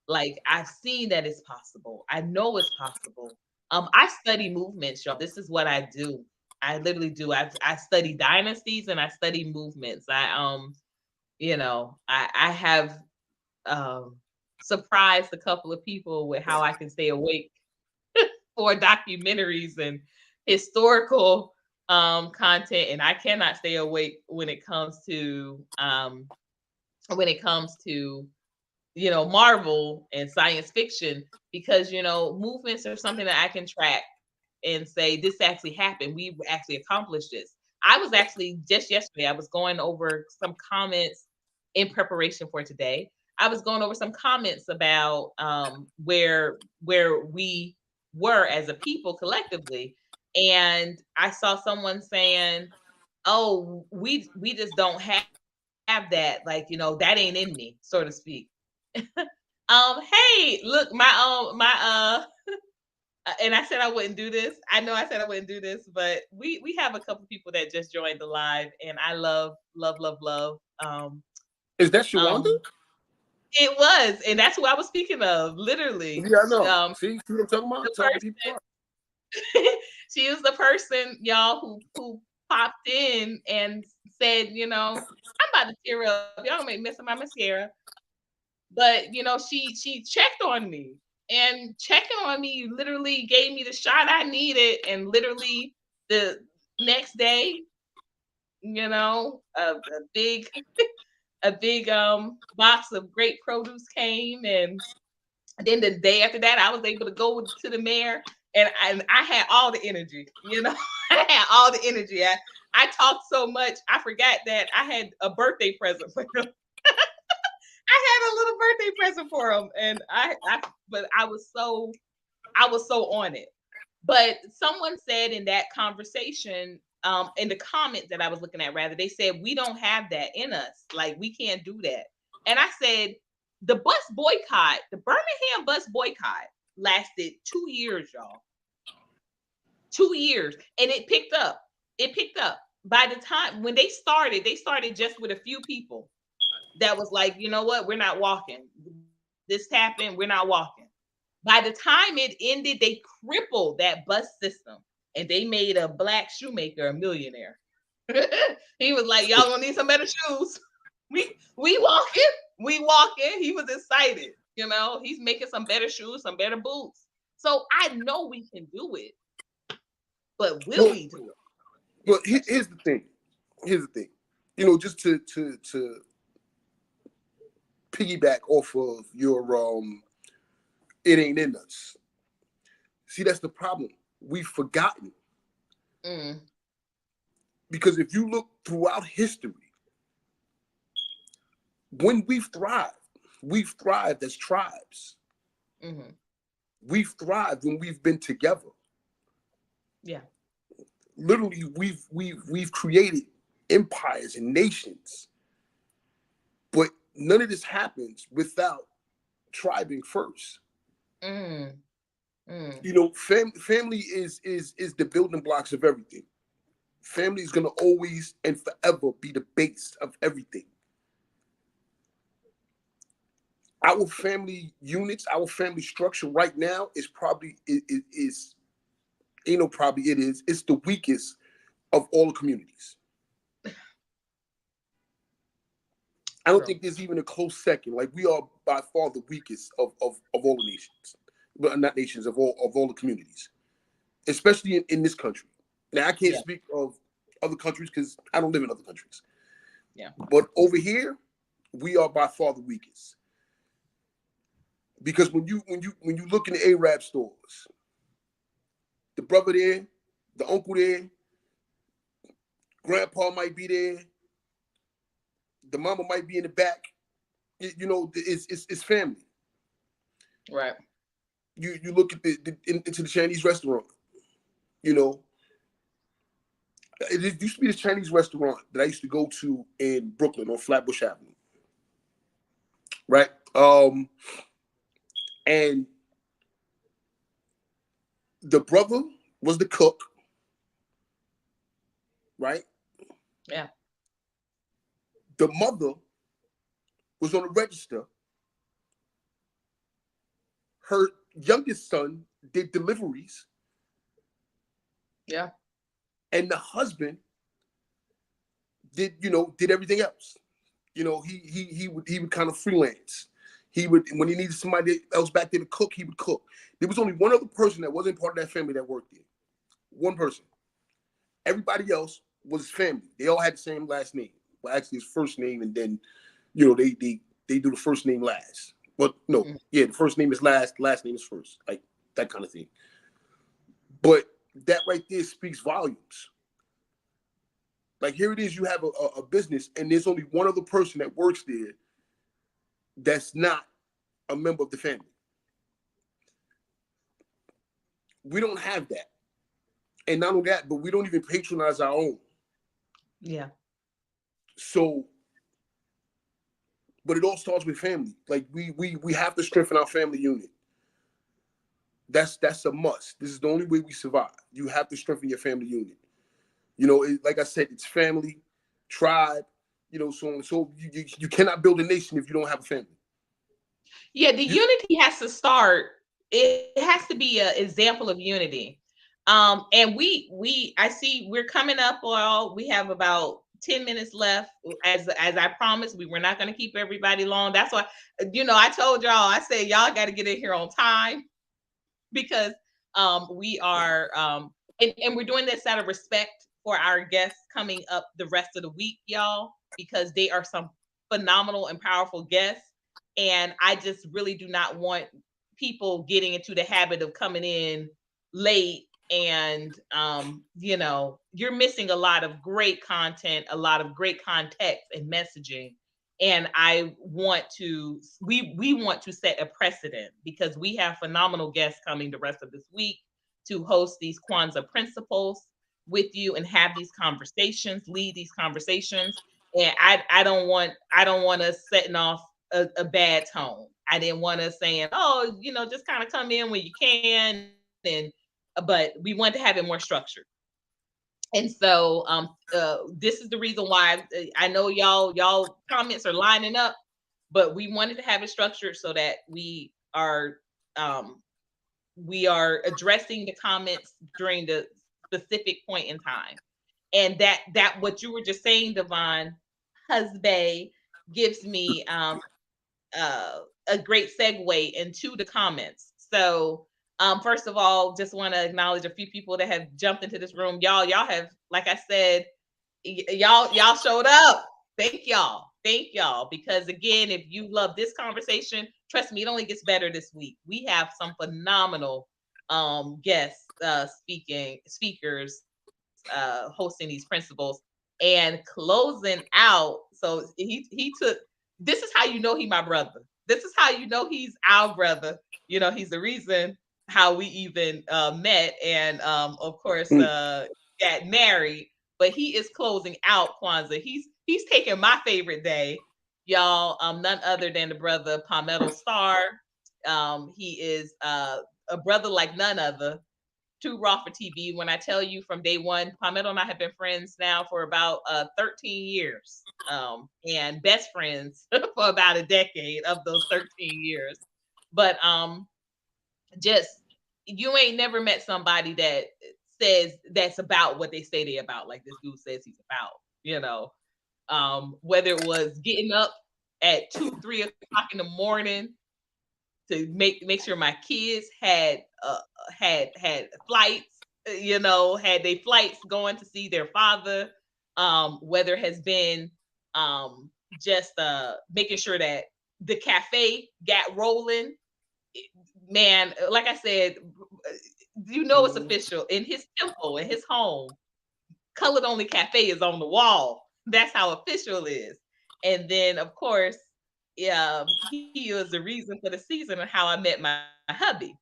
Like, I've seen that it's possible. I know it's possible. I study movements, y'all. This is what I do. I literally do. I study dynasties and I study movements. I have um surprised a couple of people with how I can stay awake for documentaries and historical content, and I cannot stay awake when it comes to Marvel and science fiction, because movements are something that I can track and say this actually happened. We actually accomplished this. I was actually just yesterday, I was going over some comments in preparation for today. I was going over some comments about where we were as a people collectively, and I saw someone saying, "Oh, we just don't have that. Like, that ain't in me, so to speak." Hey, look, and I said I wouldn't do this. I know I said I wouldn't do this, but we have a couple people that just joined the live, and I love, love, love, love. Is that Shawanda? Um, it was, and that's who I was speaking of, literally. Yeah, I know. Um, See what I'm talking the about? Talking people person, up. she was the person, y'all, who popped in and said, I'm about to tear up. Y'all don't make me mess up my mascara. But she checked on me, and checking on me literally gave me the shot I needed. And literally the next day, a big box of great produce came, and then the day after that, I was able to go to the mayor, and I had all the energy. I had all the energy. I talked so much, I forgot that I had a birthday present for him. I had a little birthday present for him, and but I was so on it. But someone said in that conversation, in the comment that I was looking at, rather, they said we don't have that in us, like we can't do that. And I said the Birmingham bus boycott lasted 2 years, y'all. 2 years, and it picked up. It picked up. By the time when they started just with a few people that was like, you know what, we're not walking. This happened, we're not walking. By the time it ended, they crippled that bus system, and they made a black shoemaker a millionaire. He was like, y'all gonna need some better shoes. We walking, we walking. He was excited, he's making some better shoes, some better boots. So I know we can do it, but will Well, we do it? Is but the question. here's the thing. Here's the thing. Just to piggyback off of your it ain't in us. See, that's the problem. We've forgotten. Mm, Because if you look throughout history, when we've thrived as tribes. mm-hmm. We've thrived when we've been together. Yeah. Literally, we've created empires and nations, but none of this happens without tribing first. Mm, mm, Family is the building blocks of everything. Family is gonna always and forever be the base of everything. Our family units, our family structure right now is probably is probably it is. It's the weakest of all the communities. I don't true. think there's even a close second. Like we are by far the weakest of all the nations, but not nations of all the communities, especially in this country. Now I can't Yeah. speak of other countries because I don't live in other countries. Yeah. But over here, we are by far the weakest. Because when you look in the Arab stores, the brother there, the uncle there, grandpa might be there, the mama might be in the back. It's family. Right. You look at into the Chinese restaurant. You know, it used to be this Chinese restaurant that I used to go to in Brooklyn on Flatbush Avenue, right? And the brother was the cook, right? Yeah. The mother was on the register, Her youngest son did deliveries, Yeah. and the husband did everything else. He would kind of freelance. He would, when he needed somebody else back there to cook, he would cook. There was only one other person that wasn't part of that family that worked there. One person. Everybody else was his family. They all had the same last name. Well, actually, his first name, and then they do the first name last. But no, Mhm. yeah, the first name is last name is first, like that kind of thing. But that right there speaks volumes. Like, here it is, you have a business, and there's only one other person that works there that's not a member of the family. We don't have that. And not only that, but we don't even patronize our own. Yeah. So, but it all starts with family. Like, we have to strengthen our family unit. That's a must. This is the only way we survive. You have to strengthen your family unit. Like I said, it's family, tribe, so on. So you cannot build a nation if you don't have a family. Yeah, the You, unity has to start. It has to be an example of unity. And I see we're coming up. Well, we have about 10 minutes left. As I promised, we were not going to keep everybody long. That's why, I told y'all. I said y'all got to get in here on time because we are and we're doing this out of respect for our guests coming up the rest of the week, y'all, because they are some phenomenal and powerful guests. And I just really do not want people getting into the habit of coming in late and you're missing a lot of great content, a lot of great context and messaging. And we want to set a precedent because we have phenomenal guests coming the rest of this week to host these Kwanzaa principles with you and have these conversations, lead these conversations. And I don't want us setting off a bad tone. I didn't want us saying, oh, just kind of come in when you can, but we want to have it more structured. And so this is the reason why I know y'all comments are lining up, but we wanted to have it structured so that um, we are addressing the comments during the specific point in time. And that what you were just saying, Devon, husband, gives me a great segue into the comments. So, first of all, just want to acknowledge a few people that have jumped into this room. Y'all have, like I said, y'all showed up. Thank y'all. Because again, if you love this conversation, trust me, it only gets better this week. We have some phenomenal guests, speakers, hosting these principles and closing out. So he took. This is how you know he my brother. This is how you know he's our brother. He's the reason how we even met, and of course got married. But he is closing out Kwanzaa. He's taking my favorite day, y'all. None other than the brother Palmetto Star. He is a brother like none other. Too raw for TV. When I tell you from day one, Palmetto and I have been friends now for about 13 years, and best friends for about a decade of those 13 years. But just you ain't never met somebody that says that's about what they say they about, like this dude says he's about. Whether it was getting up at 2, 3 o'clock in the morning to make sure my kids had flights, had they flights going to see their father. Whether it has been just making sure that the cafe got rolling. Man, like I said, it's official in his temple, in his home. Colored Only Cafe is on the wall. That's how official it is. And then, of course, he was the reason for the season and how I met my hubby.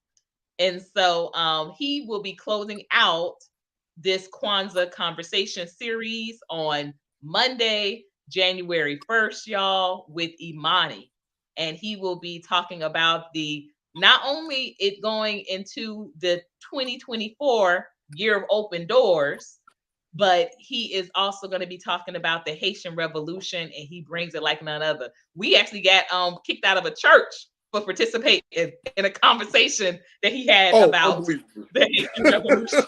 And so he will be closing out this Kwanzaa conversation series on Monday, January 1st, y'all, with Imani. And he will be talking about the not only it going into the 2024 year of open doors, but he is also going to be talking about the Haitian Revolution, and he brings it like none other. We actually got kicked out of a church for participating in a conversation that he had Oh, about unbelievable. the Haitian Revolution.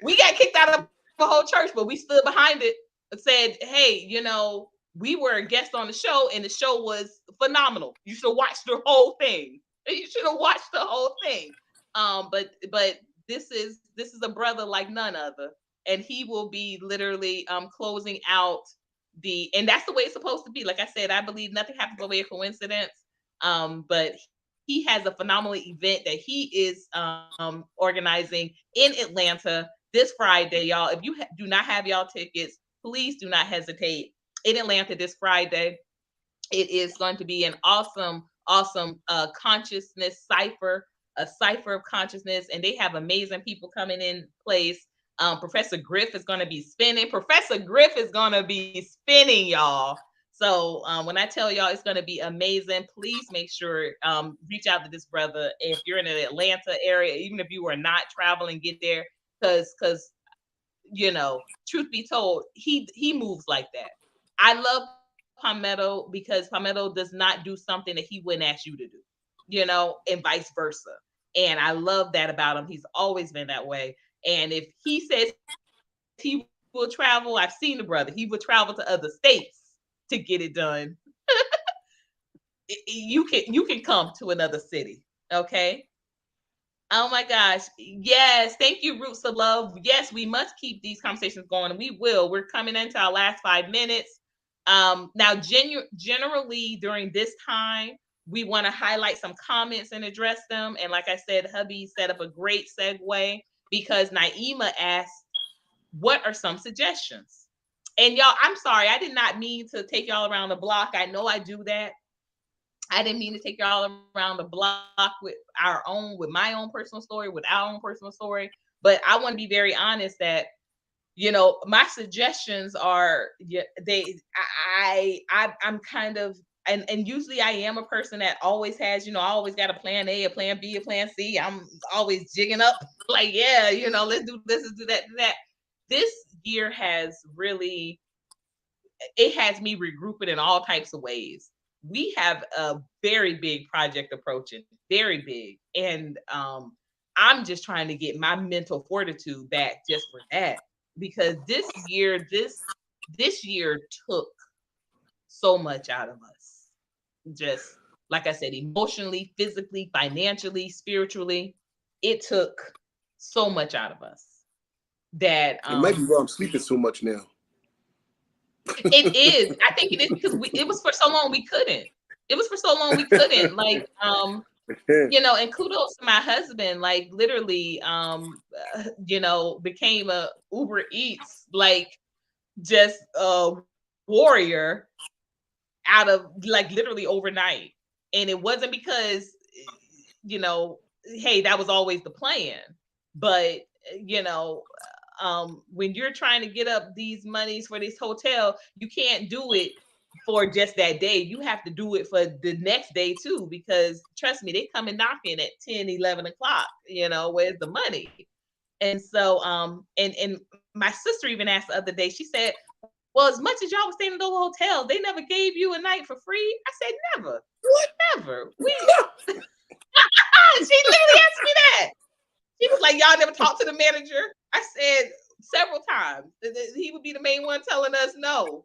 We got kicked out of a whole church, but we stood behind it and said, hey, we were a guest on the show, and the show was phenomenal. You should watch the whole thing. You should have watched the whole thing. But this is a brother like none other, and he will be literally closing out and that's the way it's supposed to be. Like I said, I believe nothing happens by way of coincidence. But he has a phenomenal event that he is organizing in Atlanta this Friday, y'all. If you do not have y'all tickets, please do not hesitate. In Atlanta this Friday, it is going to be an awesome consciousness cipher, a cipher of consciousness, and they have amazing people coming in place. Professor Griff is going to be spinning. Professor Griff is going to be spinning, y'all. So when I tell y'all it's going to be amazing, please make sure reach out to this brother. If you're in the Atlanta area, even if you are not traveling, get there, because truth be told, he moves like that. I love Palmetto because Palmetto does not do something that he wouldn't ask you to do, and vice versa. And I love that about him. He's always been that way. And if he says he will travel, I've seen the brother. He will travel to other states to get it done. You can come to another city, okay? Oh my gosh. Yes. Thank you, Roots of Love. Yes, we must keep these conversations going, and we will. We're coming into our last 5 minutes. Now, generally during this time, we want to highlight some comments and address them. And like I said, hubby set up a great segue because Naima asked, what are some suggestions? And y'all, I'm sorry, I did not mean to take y'all around the block. I know I do that. I didn't mean to take y'all around the block with my own personal story, with our own personal story. But I want to be very honest that, my suggestions are, I'm kind of, and usually I am a person that always has, I always got a plan A, a plan B, a plan C. I'm always jigging up like, yeah, let's do this, let's do that, do that. This year has really, it has me regrouping in all types of ways. We have a very big project approaching, very big. And I'm just trying to get my mental fortitude back just for that. Because this year took so much out of us. Just like I said, emotionally, physically, financially, spiritually, it took so much out of us that it might be why I'm sleeping so much now. It is. I think it is because it was for so long we couldn't. It was for so long we couldn't. Like, and kudos to my husband, like literally, became a Uber Eats, like just a warrior out of like literally overnight. And it wasn't because, hey, that was always the plan. But, when you're trying to get up these monies for this hotel, you can't do it for just that day. You have to do it for the next day too, because trust me, they come and knocking at 10, 11 o'clock, where's the money? And so, and my sister even asked the other day, she said, well, as much as y'all was staying in those hotels, they never gave you a night for free. I said, never. What? Never. She literally asked me that. He was like, y'all never talked to the manager? I said several times. He would be the main one telling us no.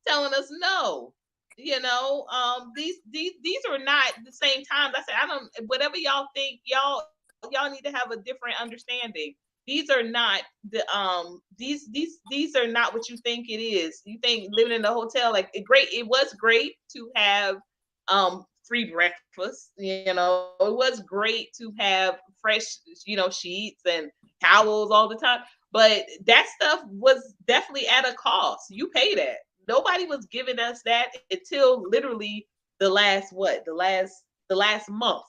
Telling us no. These are not the same times. I said, I don't, whatever y'all think, y'all need to have a different understanding. These are not the these are not what you think it is. You think living in a hotel, like it was great to have free breakfast, it was great to have fresh, sheets and towels all the time. But that stuff was definitely at a cost. You pay that. Nobody was giving us that until literally the last month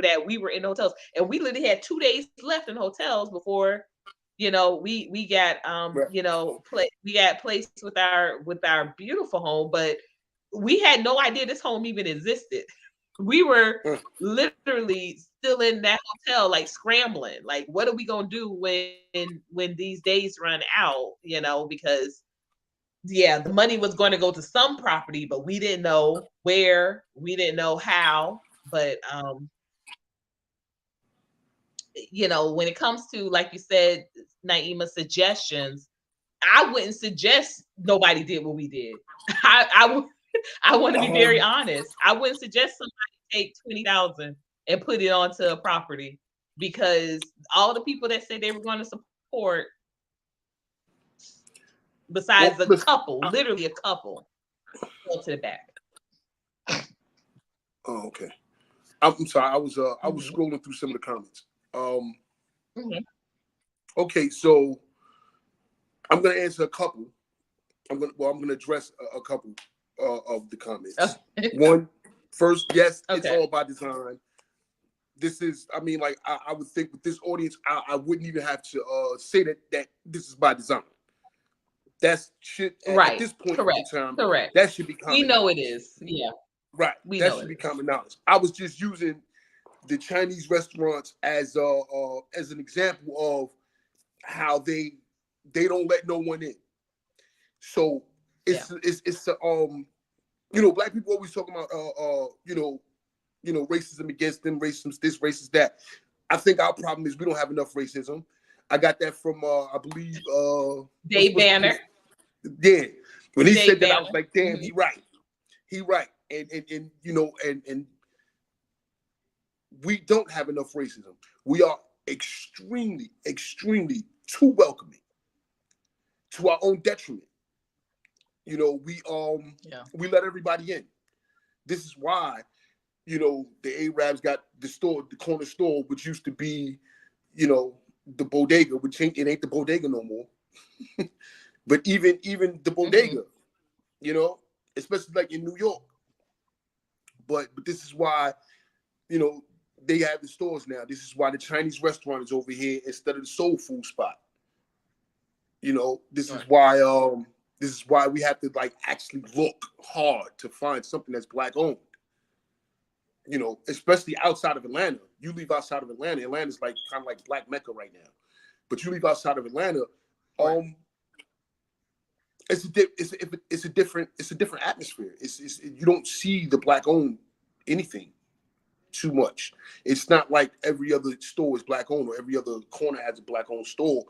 that we were in hotels. And we literally had 2 days left in hotels before, we got we got placed with our beautiful home, but we had no idea this home even existed. We were literally still in that hotel, like scrambling, like what are we gonna do when these days run out? Because yeah, the money was going to go to some property, but we didn't know where, we didn't know how. But you know, when it comes to, like you said, Naima, suggestions, I wouldn't suggest nobody did what we did. I want to be very honest. I wouldn't suggest somebody take 20,000 and put it onto a property, because all the people that said they were going to support, besides Well, a listen, couple, literally a couple, fell to the back. oh, okay. I'm sorry. I was Mhm. scrolling through some of the comments. Um, Mhm. okay, so I'm gonna answer a couple. I'm gonna address a couple of the comments. Okay. One, first, yes, it's Okay. all by design. This is, I mean, like I would think with this audience, I wouldn't even have to say that this is by design. That's shit at Right. this point in Correct. time. Correct. That should be We common know it knowledge. is. Yeah. Right. We That know should it be is. common knowledge. I was just using the Chinese restaurants as an example of how they don't let no one in. So Yeah. it's you know, black people always talking about you know, racism against them, racism this, racist that. I think our problem is we don't have enough racism. I got that from I believe Dave what's Banner. yeah. When he Dave said that, I was Banner. like, damn, Hmm. he right, and you know, and we don't have enough racism. We are extremely too welcoming to our own detriment. You know, Yeah. we let everybody in. This is why, you know, the Arabs got the store, the corner store, which used to be, you know, the bodega, which ain't the bodega no more. But even the Hmm. bodega, you know, especially like in New York. But this is why, you know, they have the stores now. This is why the Chinese restaurant is over here instead of the soul food spot. You know, Right. this is why we have to like actually look hard to find something that's black owned. You know, especially outside of Atlanta. You leave outside of Atlanta, Atlanta's like kind of like Black Mecca right now. But you leave outside of Atlanta, Right. um, it's a different atmosphere. It's you don't see the black owned anything too much. It's not like every other store is black owned or every other corner has a black owned store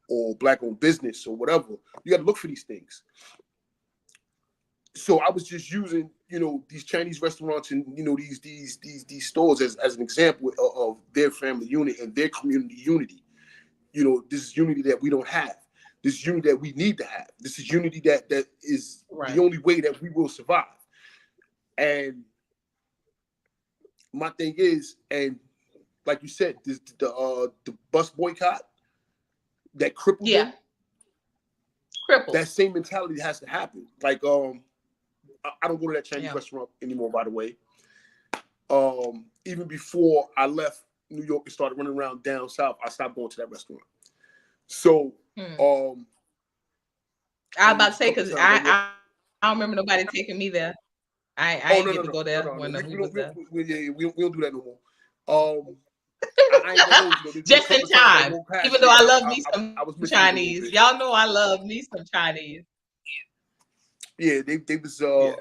or black owned business or whatever. You got to look for these things. So I was just using, you know, these Chinese restaurants and you know these stores as an example of their family unit and their community unity. You know, this is unity that we don't have. This is unity that we need to have. This is unity that is the Right. only way that we will survive. And my thing is, and like you said, the bus boycott that crippled Yeah. them. Crippled. That same mentality has to happen. Like I don't go to that Chinese Yeah. restaurant anymore. By the way, even before I left New York and started running around down south, I stopped going to that restaurant. So Hmm. um, I was and about there's to a say, couple of because times I went. I don't remember nobody taking me there. I Oh ain't get to go there no. when We we don't was there. yeah, we don't do that no more. I ain't gonna hold you. There's been a Just in couple of times I time. walked past Even though there. I love me some I was missing it a little Chinese. bit. Y'all know I love me some Chinese. Yeah, they was Yes.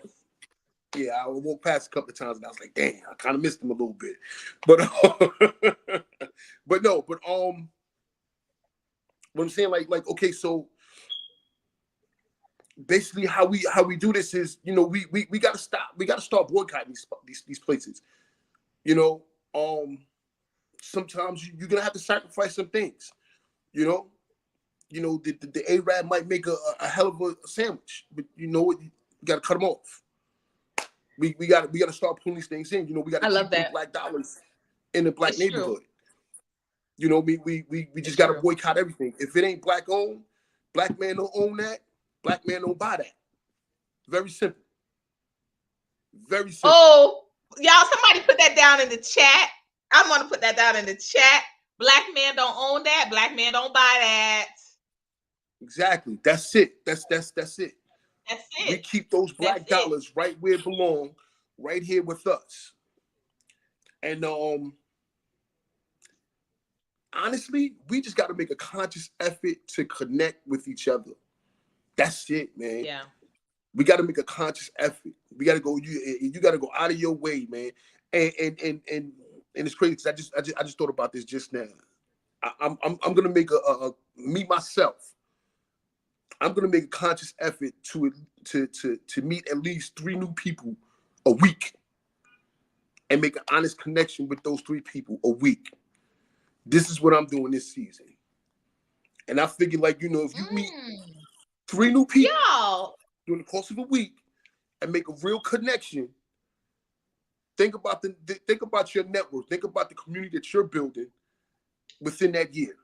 yeah, I walked past a couple of times and I was like, damn, I kind of missed them a little bit. But but no, but what I'm saying, like okay, so basically how we do this is, you know, we gotta stop. We gotta start boycotting these places. You know, sometimes you're gonna have to sacrifice some things. You know, the Arab might make a hell of a sandwich, but you know what? You gotta cut them off. We gotta start pulling these things in. You know, we gotta I love keep them that. black dollars in the black It's true. neighborhood. You know, we just It's gotta true. boycott everything. If it ain't black owned, black man don't own that. Black man don't buy that. Very simple. Very simple. Oh, y'all, somebody put that down in the chat. I'm gonna put that down in the chat. Black man don't own that. Black man don't buy that. Exactly. That's it. That's it. That's We it. keep those That's black it. dollars right where it belong, right here with us. And honestly, we just got to make a conscious effort to connect with each other. That's it, man. Yeah. We got to make a conscious effort. We got to go. You got to go out of your way, man. And it's crazy because I just thought about this just now. I'm gonna make a me myself. I'm gonna make a conscious effort to meet at least 3 new people a week and make an honest connection with those 3 people a week. This is what I'm doing this season. And I figured, like, if you meet Mm. 3 new people Y'all. during the course of a week and make a real connection, think about your network. Think about the community that you're building within that year,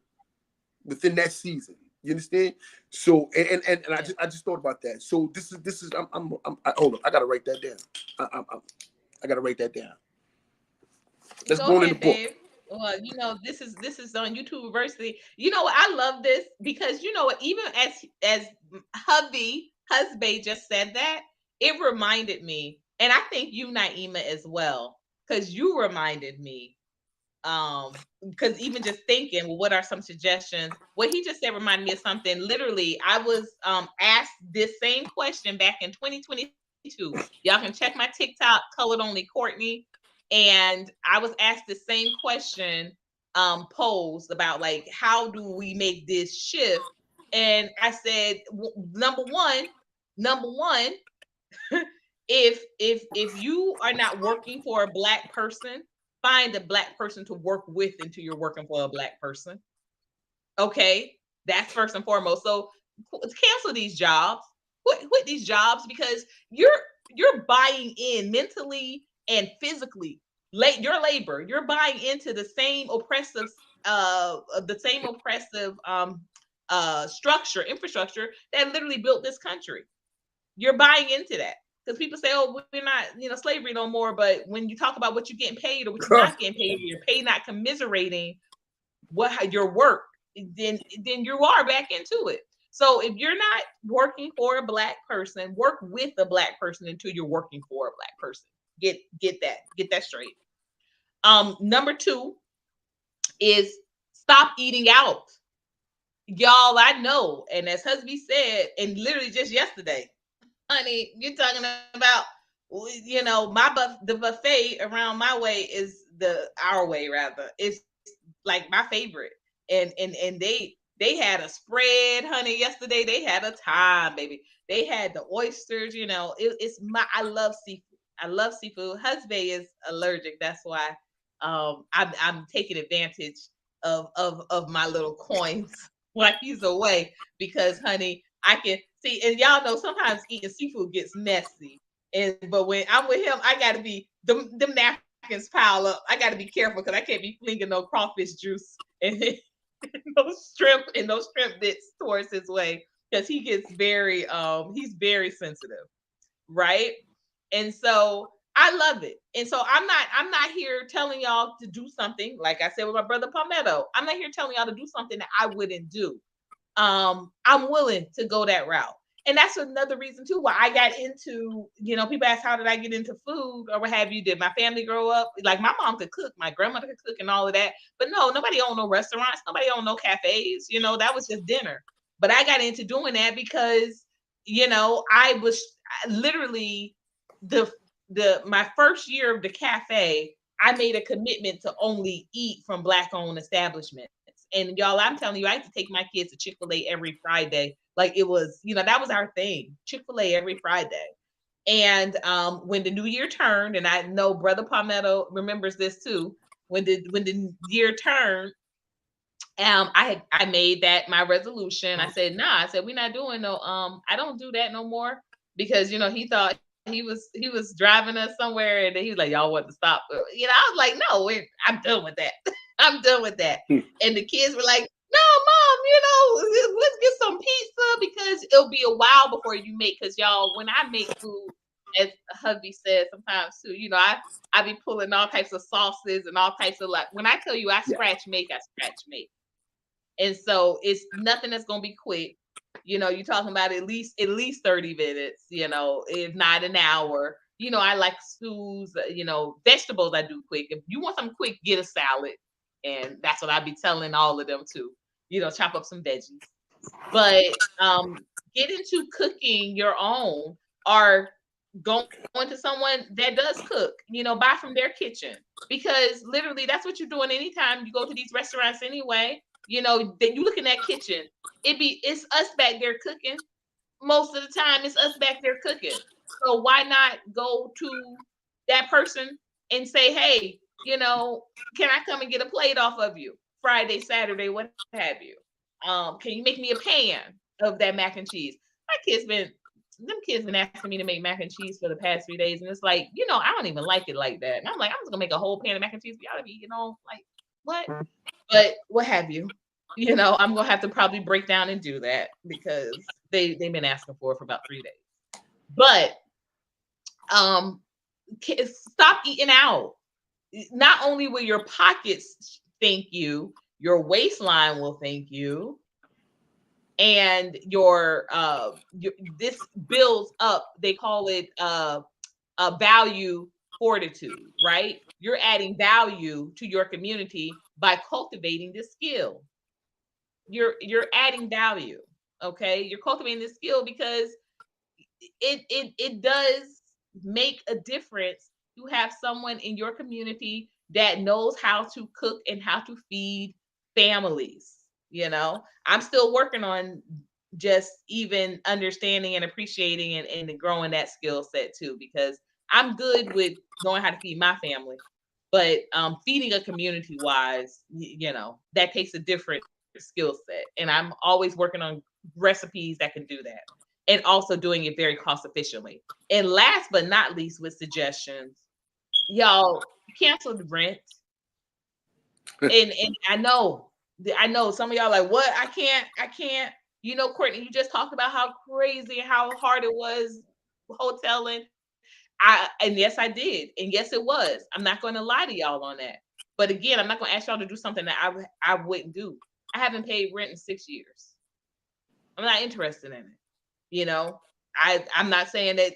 within that season. You understand? So and Yeah. I just thought about that. So this is hold on. I gotta write that down. I gotta write that down. That's Go going in the ahead, book. babe. Well, this is on YouTube University. You know what? I love this because you know what? Even as husband just said that, it reminded me, and I think you, Naima, as well, because you reminded me. Because even just thinking, well, what are some suggestions? What he just said reminded me of something. Literally, I was asked this same question back in 2022. Y'all can check my TikTok, colored only Courtney, and I was asked the same question posed about like how do we make this shift? And I said, number one, if you are not working for a black person, find a black person to work with until you're working for a black person. Okay, that's first and foremost. So cancel these jobs, quit these jobs because you're buying in mentally and physically. Your labor, you're buying into the same oppressive structure, infrastructure that literally built this country. You're buying into that because people say, "Oh, we're not, slavery no more." But when you talk about what you're getting paid or what you're not getting paid, you're paid not commiserating your work, then you are back into it. So if you're not working for a black person, work with a black person until you're working for a black person. Get that straight. Number two is stop eating out. Y'all, I know, and as husband said, and literally just yesterday, honey, you're talking about, the buffet around my way is our way rather. It's like my favorite, and they had a spread, honey. Yesterday they had a time, baby. They had the oysters. I love seafood. I love seafood. Husband is allergic. That's why I'm taking advantage of my little coins while he's away because, honey, I can see, and y'all know sometimes eating seafood gets messy. But when I'm with him, I gotta be them napkins pile up. I gotta be careful because I can't be flinging no crawfish juice and those shrimp bits towards his way because he gets he's very sensitive, right? And so I love it. And so I'm not here telling y'all to do something like I said with my brother Palmetto. I'm not here telling y'all to do something that I wouldn't do. I'm willing to go that route. And that's another reason too why I got into, people ask how did I get into food or what have you. Did my family grow up? Like my mom could cook, my grandmother could cook and all of that. But no, nobody owned no restaurants, nobody owned no cafes, that was just dinner. But I got into doing that because, I was literally the my first year of the cafe, I made a commitment to only eat from black owned establishments. And y'all, I'm telling you, I had to take my kids to Chick-fil-A every Friday. Like it was, that was our thing. Chick-fil-A every Friday. And when the new year turned, and I know Brother Palmetto remembers this too, when the year turned, I made that my resolution. I said, nah, I said, we're not doing no, I don't do that no more because, he thought he was driving us somewhere and he was like, y'all want to stop. I was like, no, I'm done with that. I'm done with that. And the kids were like, no, mom, let's get some pizza because it'll be a while before you make. Because y'all, when I make food, as hubby says sometimes too, I be pulling all types of sauces and all types of like. When I tell you I Yeah. scratch make, I scratch make. And so it's nothing that's gonna be quick. You're talking about at least 30 minutes, if not an hour. I like stews, vegetables I do quick. If you want something quick, get a salad. And that's what I be telling all of them too. Chop up some veggies. But get into cooking your own, or going to someone that does cook, buy from their kitchen, because literally that's what you're doing anytime you go to these restaurants anyway. Then you look in that kitchen, it's us back there cooking. Most of the time it's us back there cooking. So why not go to that person and say, hey, can I come and get a plate off of you Friday, Saturday, what have you? Can you make me a pan of that mac and cheese? Them kids been asking me to make mac and cheese for the past 3 days, and it's like, I don't even like it like that. And I'm like, I'm just gonna make a whole pan of mac and cheese for y'all to be, like what? But what have you? I'm gonna have to probably break down and do that, because they've been asking for it for about 3 days. But stop eating out. Not only will your pockets thank you, your waistline will thank you, and your this builds up. They call it a value fortitude, right? You're adding value to your community by cultivating this skill. You're adding value. Okay, you're cultivating this skill because it does make a difference to have someone in your community that knows how to cook and how to feed families. I'm still working on just even understanding and appreciating and growing that skill set too, because I'm good with knowing how to feed my family, but feeding a community wise, that takes a different skill set, and I'm always working on recipes that can do that, and also doing it very cost efficiently. And last but not least, with suggestions, y'all, cancel the rent. And I know some of y'all like, what? I can't. Courtney, you just talked about how crazy and how hard it was hoteling. And yes, I did. And yes, it was. I'm not going to lie to y'all on that. But again, I'm not going to ask y'all to do something that I wouldn't do. I haven't paid rent in 6 years. I'm not interested in it. I'm not saying that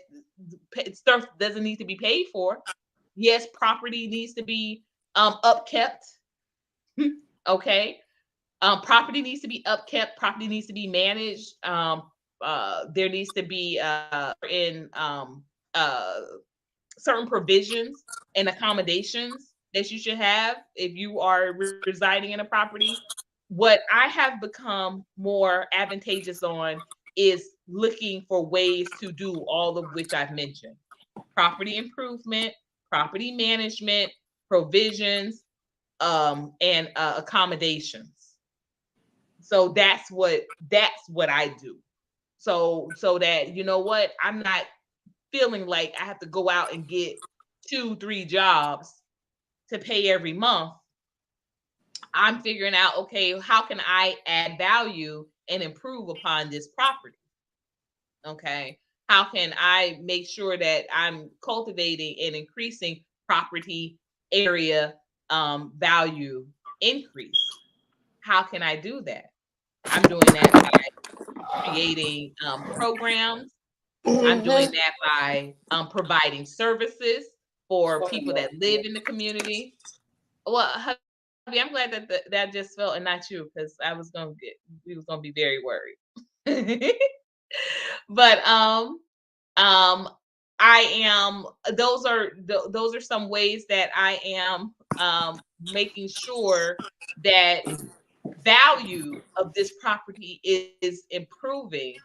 stuff doesn't need to be paid for. Yes, property needs to be upkept. Okay. Property needs to be upkept. Property needs to be managed. There needs to be certain provisions and accommodations that you should have if you are residing in a property. What I have become more advantageous on is looking for ways to do all of which I've mentioned: property improvement, property management, provisions, and accommodations. So that's what I do. So that, what, I'm not feeling like I have to go out and get 2-3 jobs to pay every month. I'm figuring out, okay, how can I add value and improve upon this property? Okay. How can I make sure that I'm cultivating and increasing property area value increase? How can I do that? I'm doing that by creating programs. I'm doing that by providing services for people that live in the community. Well, hubby, I'm glad that just felt, and not you, because we was gonna be very worried. But I am. Those are some ways that I am making sure that value of this property is improving,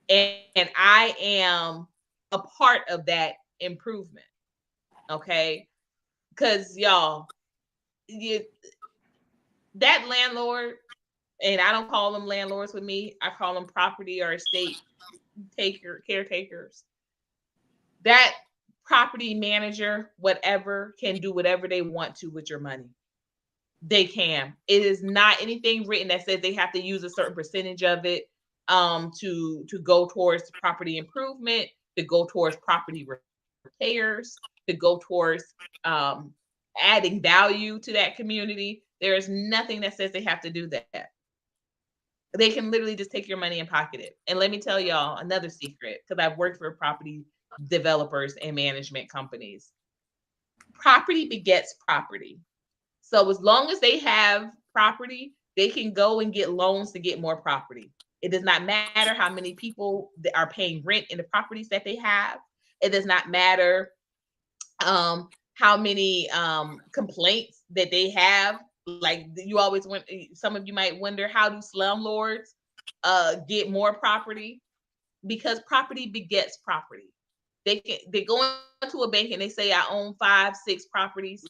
and I am a part of that improvement. Okay, because y'all, that landlord, and I don't call them landlords with me, I call them property or estate caretakers. That property manager, whatever, can do whatever they want to with your money. They can. It is not anything written that says they have to use a certain percentage of it to go towards property improvement, to go towards property repairs, to go towards adding value to that community. There is nothing that says they have to do that. They can literally just take your money and pocket it. And let me tell y'all another secret, because I've worked for property developers and management companies. Property begets property. So as long as they have property, they can go and get loans to get more property. It does not matter how many people that are paying rent in the properties that they have. It does not matter how many complaints that they have. Like you always want, some of you might wonder, how do slumlords get more property? Because property begets property. They go into a bank and they say, I own 5, 6 properties.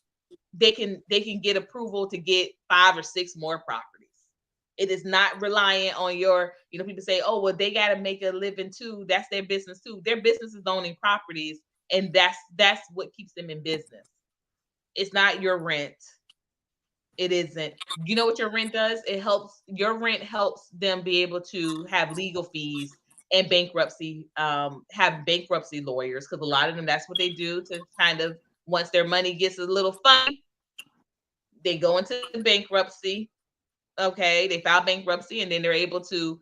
They can get approval to get 5 or 6 more properties. It is not reliant on your, people say, oh, well, they got to make a living too. That's their business too. Their business is owning properties, and that's what keeps them in business. It's not your rent. It isn't. You know what your rent does? Your rent helps them be able to have legal fees and bankruptcy, have bankruptcy lawyers, because a lot of them, that's what they do to kind of, once their money gets a little funny, they go into bankruptcy. Okay, they file bankruptcy, and then they're able to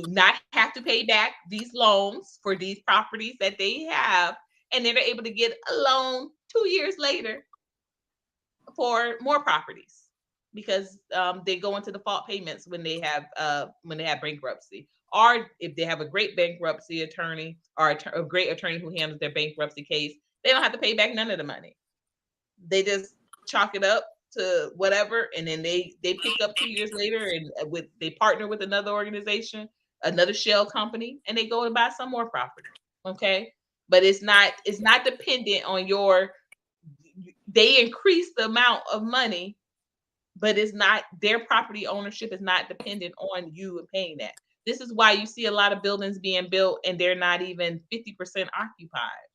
not have to pay back these loans for these properties that they have, and then they're able to get a loan 2 years later for more properties, because they go into default payments when they have bankruptcy, or if they have a great bankruptcy attorney, or a great attorney who handles their bankruptcy case, they don't have to pay back none of the money. They just chalk it up to whatever, and then they pick up 2 years later, and they partner with another organization, another shell company, and they go and buy some more property. Okay, but it's not dependent on your. They increase the amount of money, but it's not, their property ownership is not dependent on you paying that. This is why you see a lot of buildings being built and they're not even 50% occupied,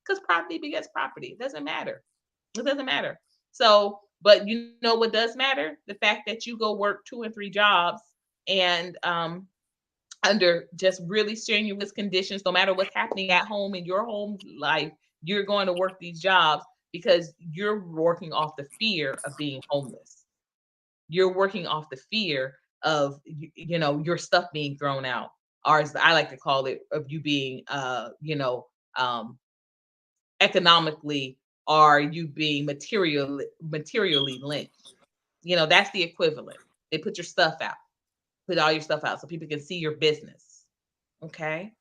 because property begets property. It doesn't matter. It doesn't matter. So, but you know what does matter? The fact that you go work 2 and 3 jobs, and under just really strenuous conditions, no matter what's happening at home in your home life, you're going to work these jobs because you're working off the fear of being homeless. You're working off the fear of your stuff being thrown out, or as I like to call it, of you being um economically, or you being materially lynched. That's the equivalent. They put your stuff out, put all your stuff out so people can see your business. Okay.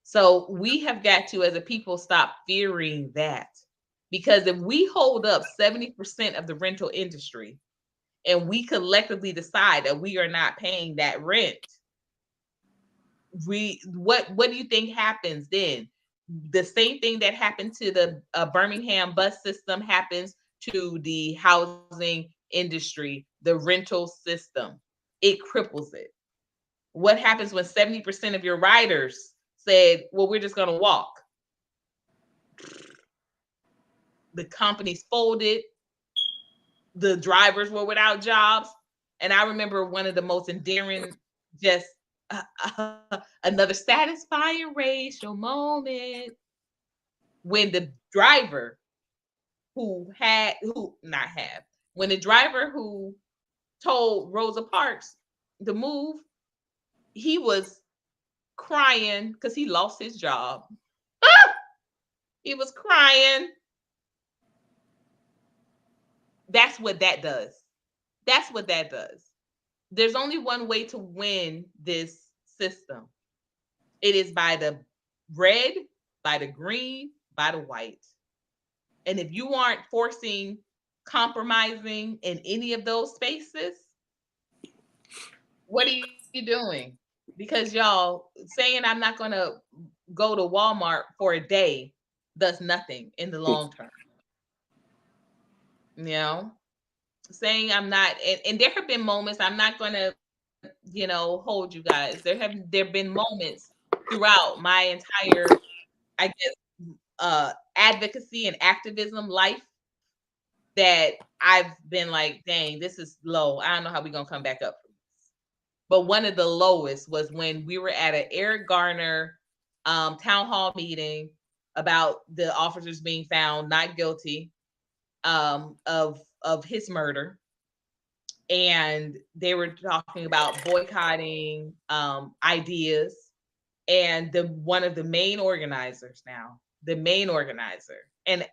So we have got to, as a people, stop fearing that. Because if we hold up 70% of the rental industry, and we collectively decide that we are not paying that rent, what do you think happens then? The same thing that happened to the Birmingham bus system happens to the housing industry, the rental system. It cripples it. What happens when 70% of your riders said, well, we're just going to walk? The companies folded. The drivers were without jobs. And I remember one of the most endearing, just another satisfying racial moment, when the driver when the driver who told Rosa Parks to move, he was crying because he lost his job. He was crying. That's what that does. That's what that does. There's only one way to win this system. It is by the red, by the green, by the white. And if you aren't forcing compromising in any of those spaces, what are you doing? Because y'all, saying I'm not going to go to Walmart for a day does nothing in the long term. Saying I'm not, and there have been moments, I'm not going to, hold you guys. There have been moments throughout my entire, I guess, advocacy and activism life that I've been like, dang, this is low. I don't know how we're going to come back up from this. But one of the lowest was when we were at an Eric Garner town hall meeting about the officers being found not guilty of his murder. And they were talking about boycotting ideas. And one of the main organizers and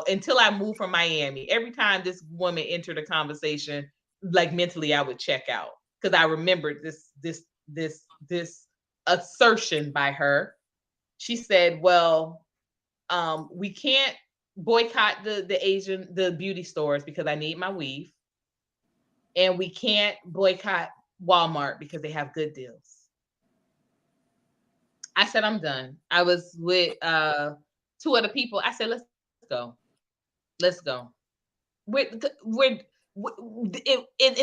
until I moved from Miami, every time this woman entered a conversation, like mentally I would check out, because I remembered this this assertion by her. She said, "Well, we can't boycott the beauty stores because I need my weave, and we can't boycott Walmart because they have good deals." I said, "I'm done." I was with two other people. I said, let's go. And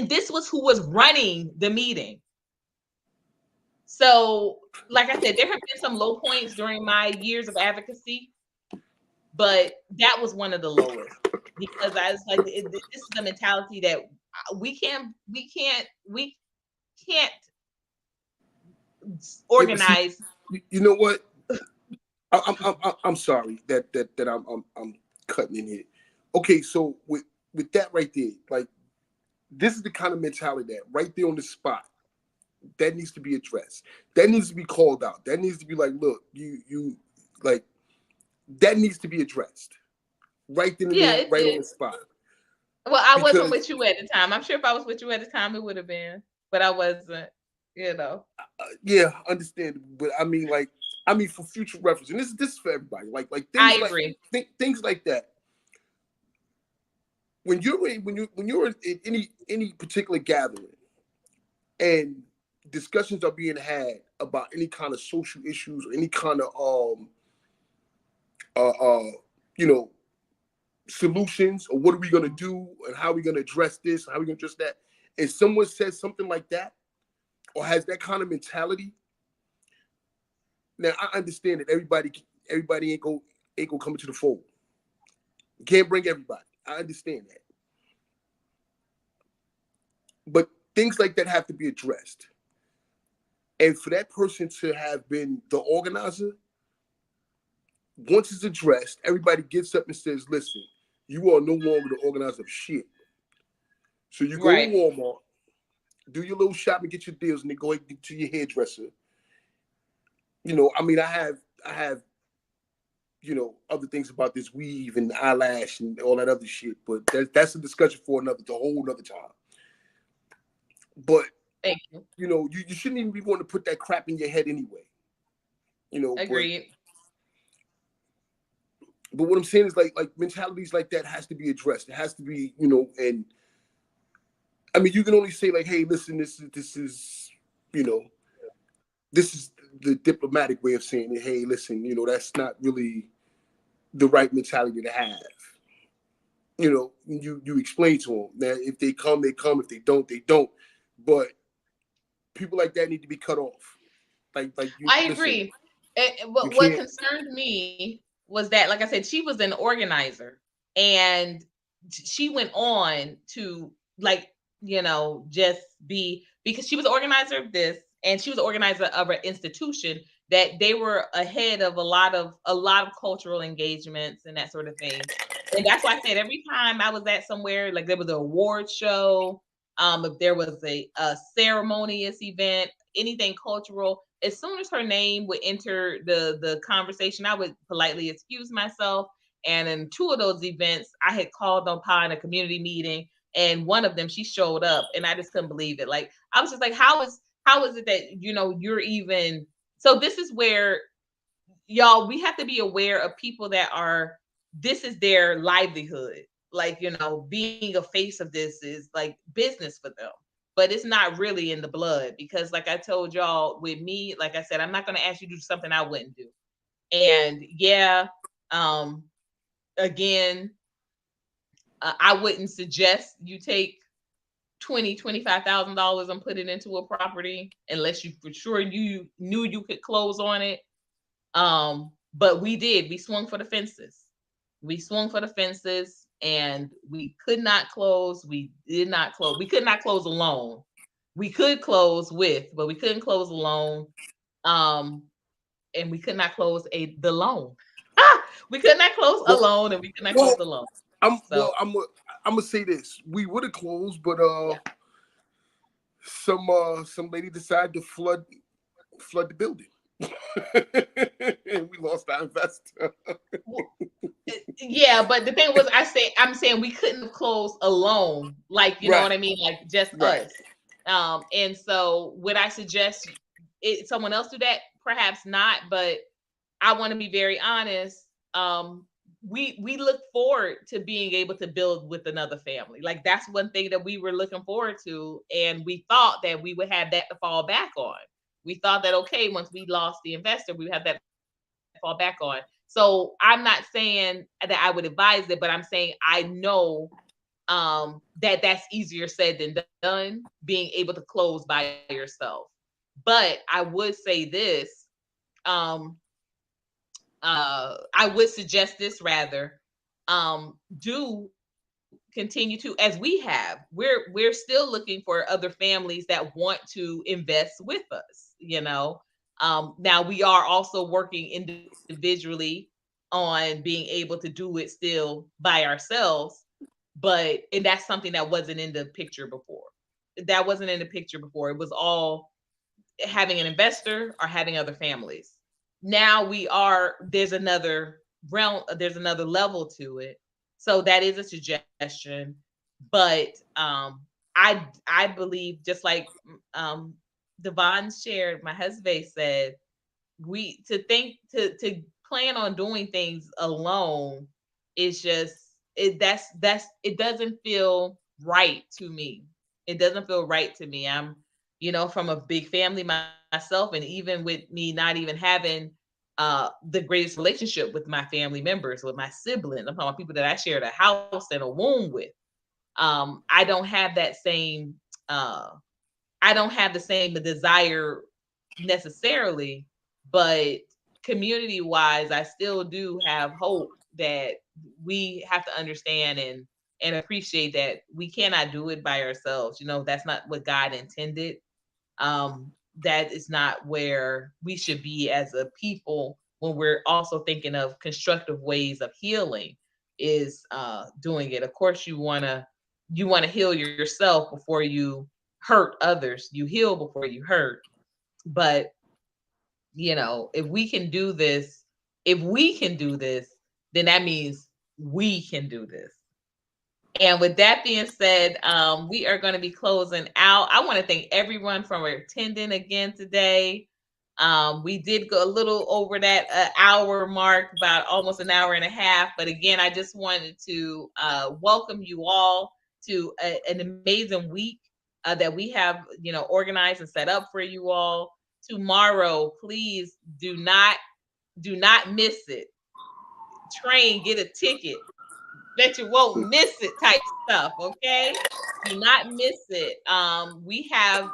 this was who was running the meeting. So, like I said, there have been some low points during my years of advocacy, but that was one of the lowest because I was like, this is the mentality that we can't Yeah, but see, organize. you know what? I'm sorry that I'm cutting in here. Okay, so with that right there, like this is the kind of mentality that right there on the spot that needs to be addressed. That needs to be called out. That needs to be like, look, you like that needs to be addressed right then and Yeah, there, it right on did. the spot. Well, I wasn't Because with you at the time. I'm sure if I was with you at the time, it would have been, but I wasn't. You know, yeah, understand. But I mean, for future reference, and this is for everybody. Like I things like agree. things like that. When you're in any particular gathering and discussions are being had about any kind of social issues or any kind of uh uh you know solutions, or what are we going to do and how are we going to address this and how are we going to address that, and someone says something like that or has that kind of mentality, now I understand that everybody ain't gonna come into the fold. You can't bring everybody. I understand that, but things like that have to be addressed. And for that person to have been the organizer, once it's addressed, everybody gets up and says, listen, you are no longer the organizer of shit. So you go to Right. Walmart, do your little shopping, get your deals, and then go to your hairdresser. I mean, I have, other things about this weave and eyelash and all that other shit, but that's a discussion for the whole another time. But Thank you. you shouldn't even be wanting to put that crap in your head anyway. But Agreed. what I'm saying is like mentalities like that has to be addressed. It has to be, and I mean you can only say like, hey, listen, this is you know this is the diplomatic way of saying it. Hey, listen, that's not really the right mentality to have. You explain to them that if they come, they come. If they don't, they don't. But people like that need to be cut off. Like you I listen. agree. You What can't. concerned me was that, like I said, she was an organizer, and she went on to, like, just be, because she was an organizer of this, and she was an organizer of an institution that they were ahead of a lot of cultural engagements and that sort of thing. And that's why I said every time I was at somewhere, like there was an award show, if there was a ceremonious event, anything cultural, as soon as her name would enter the conversation, I would politely excuse myself. And in two of those events, I had called upon a community meeting, and one of them she showed up, and I just couldn't believe it. Like, I was just like, how is it that you're even. So this is where, y'all, we have to be aware of people that are, this is their livelihood. Like, being a face of this is like business for them, but it's not really in the blood, because like I told y'all, with me, like I said, I'm not going to ask you to do something I wouldn't do. And yeah, um again, I wouldn't suggest you take $25,000 and put it into a property unless you for sure you knew you could close on it. But we swung for the fences. We swung for the fences, and we could not close. We did not close. We could not close alone. We could close with, but we couldn't close alone. Um, and we could not close the loan. We could not close Well, alone, and we could not well, close alone. I'm So well. I'm gonna say this. We would have closed, but yeah. some lady decided to flood the building, and we lost our investor. Yeah, but the thing was, I'm saying we couldn't have closed alone, like, you know Right, what I mean, like just right. us. And so would I suggest someone else do that? Perhaps not, but I want to be very honest. We look forward to being able to build with another family. Like that's one thing that we were looking forward to, and we thought that we would have that to fall back on. We thought that okay, once we lost the investor, we would have that to fall back on. So I'm not saying that I would advise it, but I'm saying I know that that's easier said than done, being able to close by yourself. But I would say this. Um, I would suggest this rather. Do continue to, as we have, we're still looking for other families that want to invest with us, now we are also working individually on being able to do it still by ourselves, and that's something that wasn't in the picture before. That wasn't in the picture before. It was all having an investor or having other families. Now there's another realm, there's another level to it. So that is a suggestion. But I believe, just like um Devon shared, my husband said, we to think to plan on doing things alone is just that's it doesn't feel right to me. It doesn't feel right to me. I'm from a big family myself, and even with me not even having the greatest relationship with my family members, with my siblings. I'm talking about people that I shared a house and a womb with. I don't have that same uh I don't have the same desire necessarily, but community wise, I still do have hope that we have to understand and appreciate that we cannot do it by ourselves. That's not what God intended. That is not where we should be as a people when we're also thinking of constructive ways of healing is doing it. Of course, you want to heal yourself before you hurt others. You heal before you hurt. But if we can do this, then that means we can do this. And with that being said, we are going to be closing out. I want to thank everyone for attending again today. We did go a little over that hour mark, about almost an hour and a half. But again, I just wanted to welcome you all to an amazing week that we have, organized and set up for you all. Tomorrow, please do not miss it. Train, get a ticket that you won't miss it type stuff, okay? Do not miss it. We have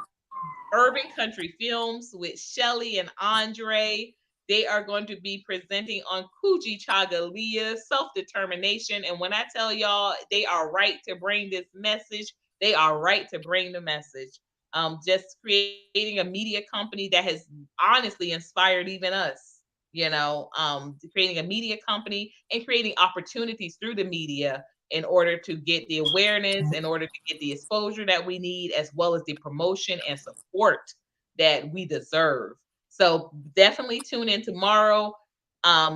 Urban Country Films with Shelly and Andre. They are going to be presenting on Kuji Chagalia, self-determination. And when I tell y'all they are right to bring this message, they are right to bring the message. Just creating a media company that has honestly inspired even us, creating a media company and creating opportunities through the media in order to get the awareness, in order to get the exposure that we need, as well as the promotion and support that we deserve. So definitely tune in tomorrow.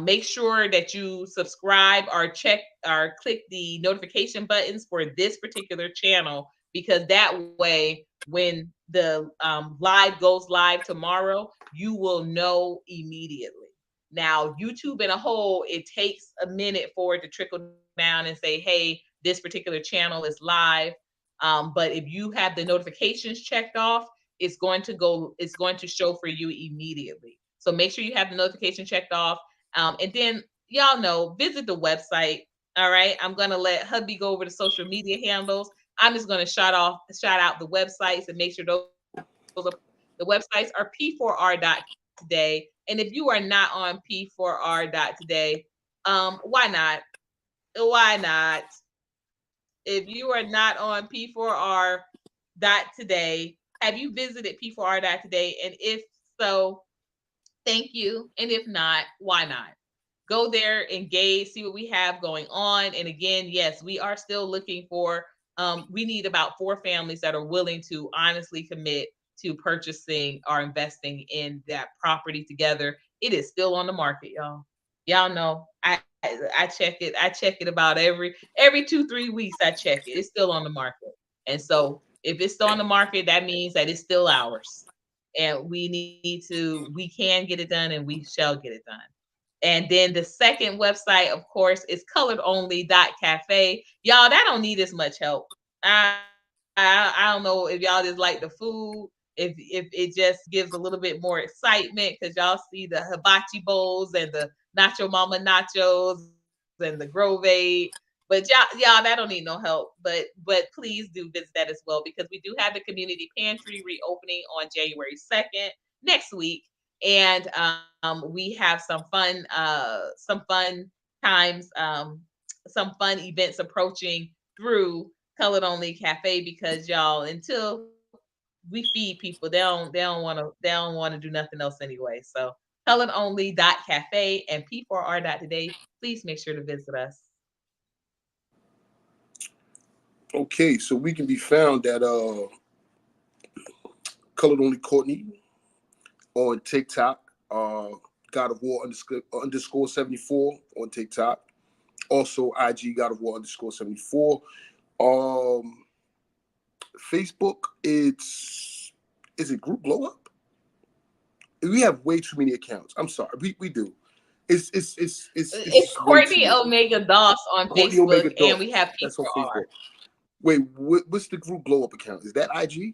Make sure that you subscribe or check or click the notification buttons for this particular channel, because that way, when the live goes live tomorrow, you will know immediately. Now, YouTube in a whole, it takes a minute for it to trickle down and say, hey, this particular channel is live. But if you have the notifications checked off, it's going to show for you immediately. So make sure you have the notification checked off. And then y'all know, visit the website. All right. I'm gonna let hubby go over the social media handles. I'm just gonna shout out the websites and make sure the websites are p4r.today. And if you are not on p4r.today, why not? Why not? If you are not on p4r.today, have you visited p4r.today? And if so, thank you. And if not, why not? Go there, engage, see what we have going on. And again, yes, we are still looking for, we need about 4 families that are willing to honestly commit to purchasing or investing in that property together. It is still on the market, y'all. Y'all know I check it. I check it about every 2-3 weeks. I check it. It's still on the market. And so If it's still on the market, that means that it's still ours. And we can get it done and we shall get it done. And then the second website, of course, is coloredonly.cafe. Y'all, that don't need as much help. I don't know if y'all just like the food, if it just gives a little bit more excitement because y'all see the hibachi bowls and the nacho mama nachos and the grove. But y'all that don't need no help. But please do visit that as well because we do have the community pantry reopening on January 2nd next week. And we have some fun times, some fun events approaching through Colored Only Cafe because y'all, until we feed people, they don't want to do nothing else anyway. So coloredonly.cafe and p4r.today. Please make sure to visit us. Okay, so we can be found at Colored Only Courtney on TikTok, God of War underscore 74 on TikTok. Also IG God of War underscore 74. Facebook, is it Group Blow Up? We have way too many accounts. I'm sorry, we do. It's It's way too Courtney many. Omega Doss on Courtney Omega Facebook, and Dog. we have That's on P4R. Facebook. Wait, what's the Group Blow Up account? Is that IG?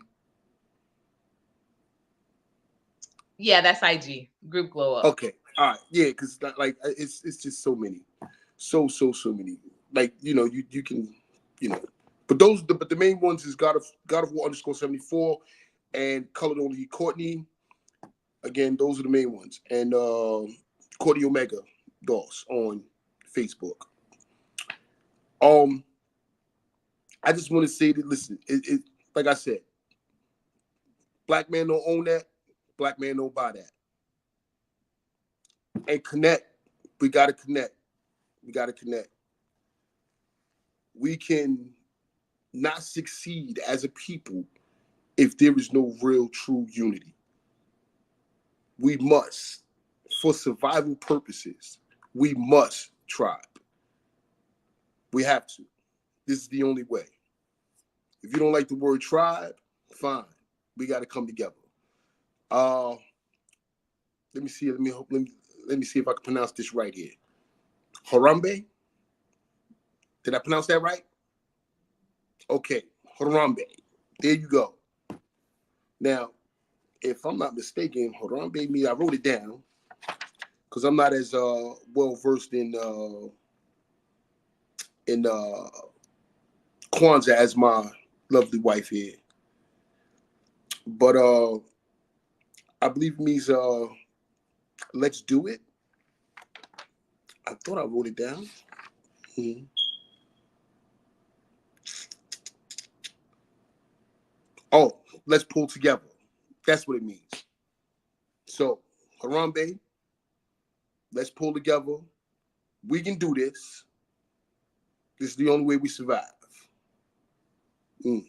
Yeah, that's IG. Group Glow Up. Okay, all right, yeah, because like it's just so many, so many. Like you can, you know, but but the main ones is God of War underscore 74 and Colored Only Courtney. Again, those are the main ones, and Courtney Omega Doss on Facebook. Um, I just want to say that listen, like I said, black man don't own that, black man don't buy that, and connect. We gotta connect. We gotta connect. We can not succeed as a people if there is no real true unity. We must, for survival purposes, we must tribe. We have to. This is the only way. If you don't like the word tribe, fine. We got to come together. Uh, let me see. Let me see if I can pronounce this right here. Harambe. Did I pronounce that right? Okay, Harambe. There you go. Now, if I'm not mistaken, Harambe me. I wrote it down because I'm not as well versed in Kwanzaa as my lovely wife here. But I believe it means let's do it. I thought I wrote it down. Hmm. Oh, let's pull together. That's what it means. So, Harambe, let's pull together. We can do this. This is the only way we survive. Mm.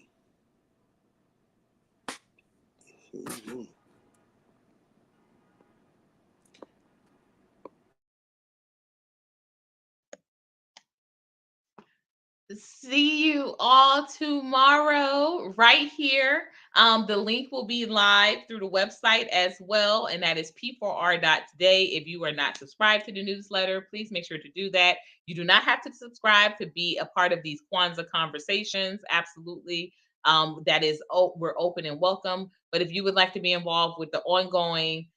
Mm-hmm. See you all tomorrow right here. The link will be live through the website as well, and that is p4r.today. If you are not subscribed to the newsletter, please make sure to do that. You do not have to subscribe to be a part of these Kwanzaa conversations. Absolutely. That is, we're open and welcome. But if you would like to be involved with the ongoing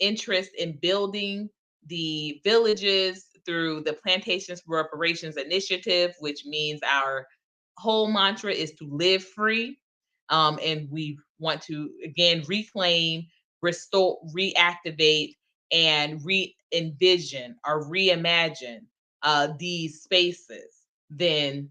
interest in building the villages through the Plantations for Reparations Initiative, which means our whole mantra is to live free. And we want to, again, reclaim, restore, reactivate, and re envision or reimagine these spaces. Then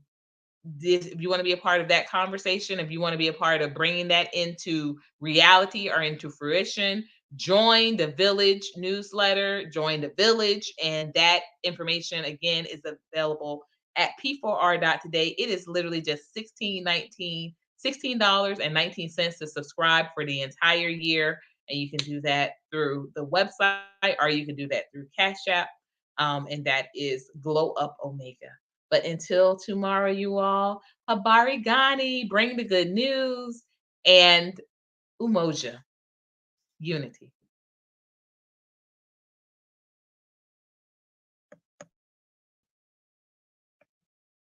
if you want to be a part of that conversation, if you want to be a part of bringing that into reality or into fruition, join the Village newsletter, join the Village, and that information again is available at p4r.today. It is literally just $16.19 to subscribe for the entire year, and you can do that through the website or you can do that through Cash App, and that is Glow Up Omega. But until tomorrow, you all, Habari Gani, bring the good news, and Umoja, unity.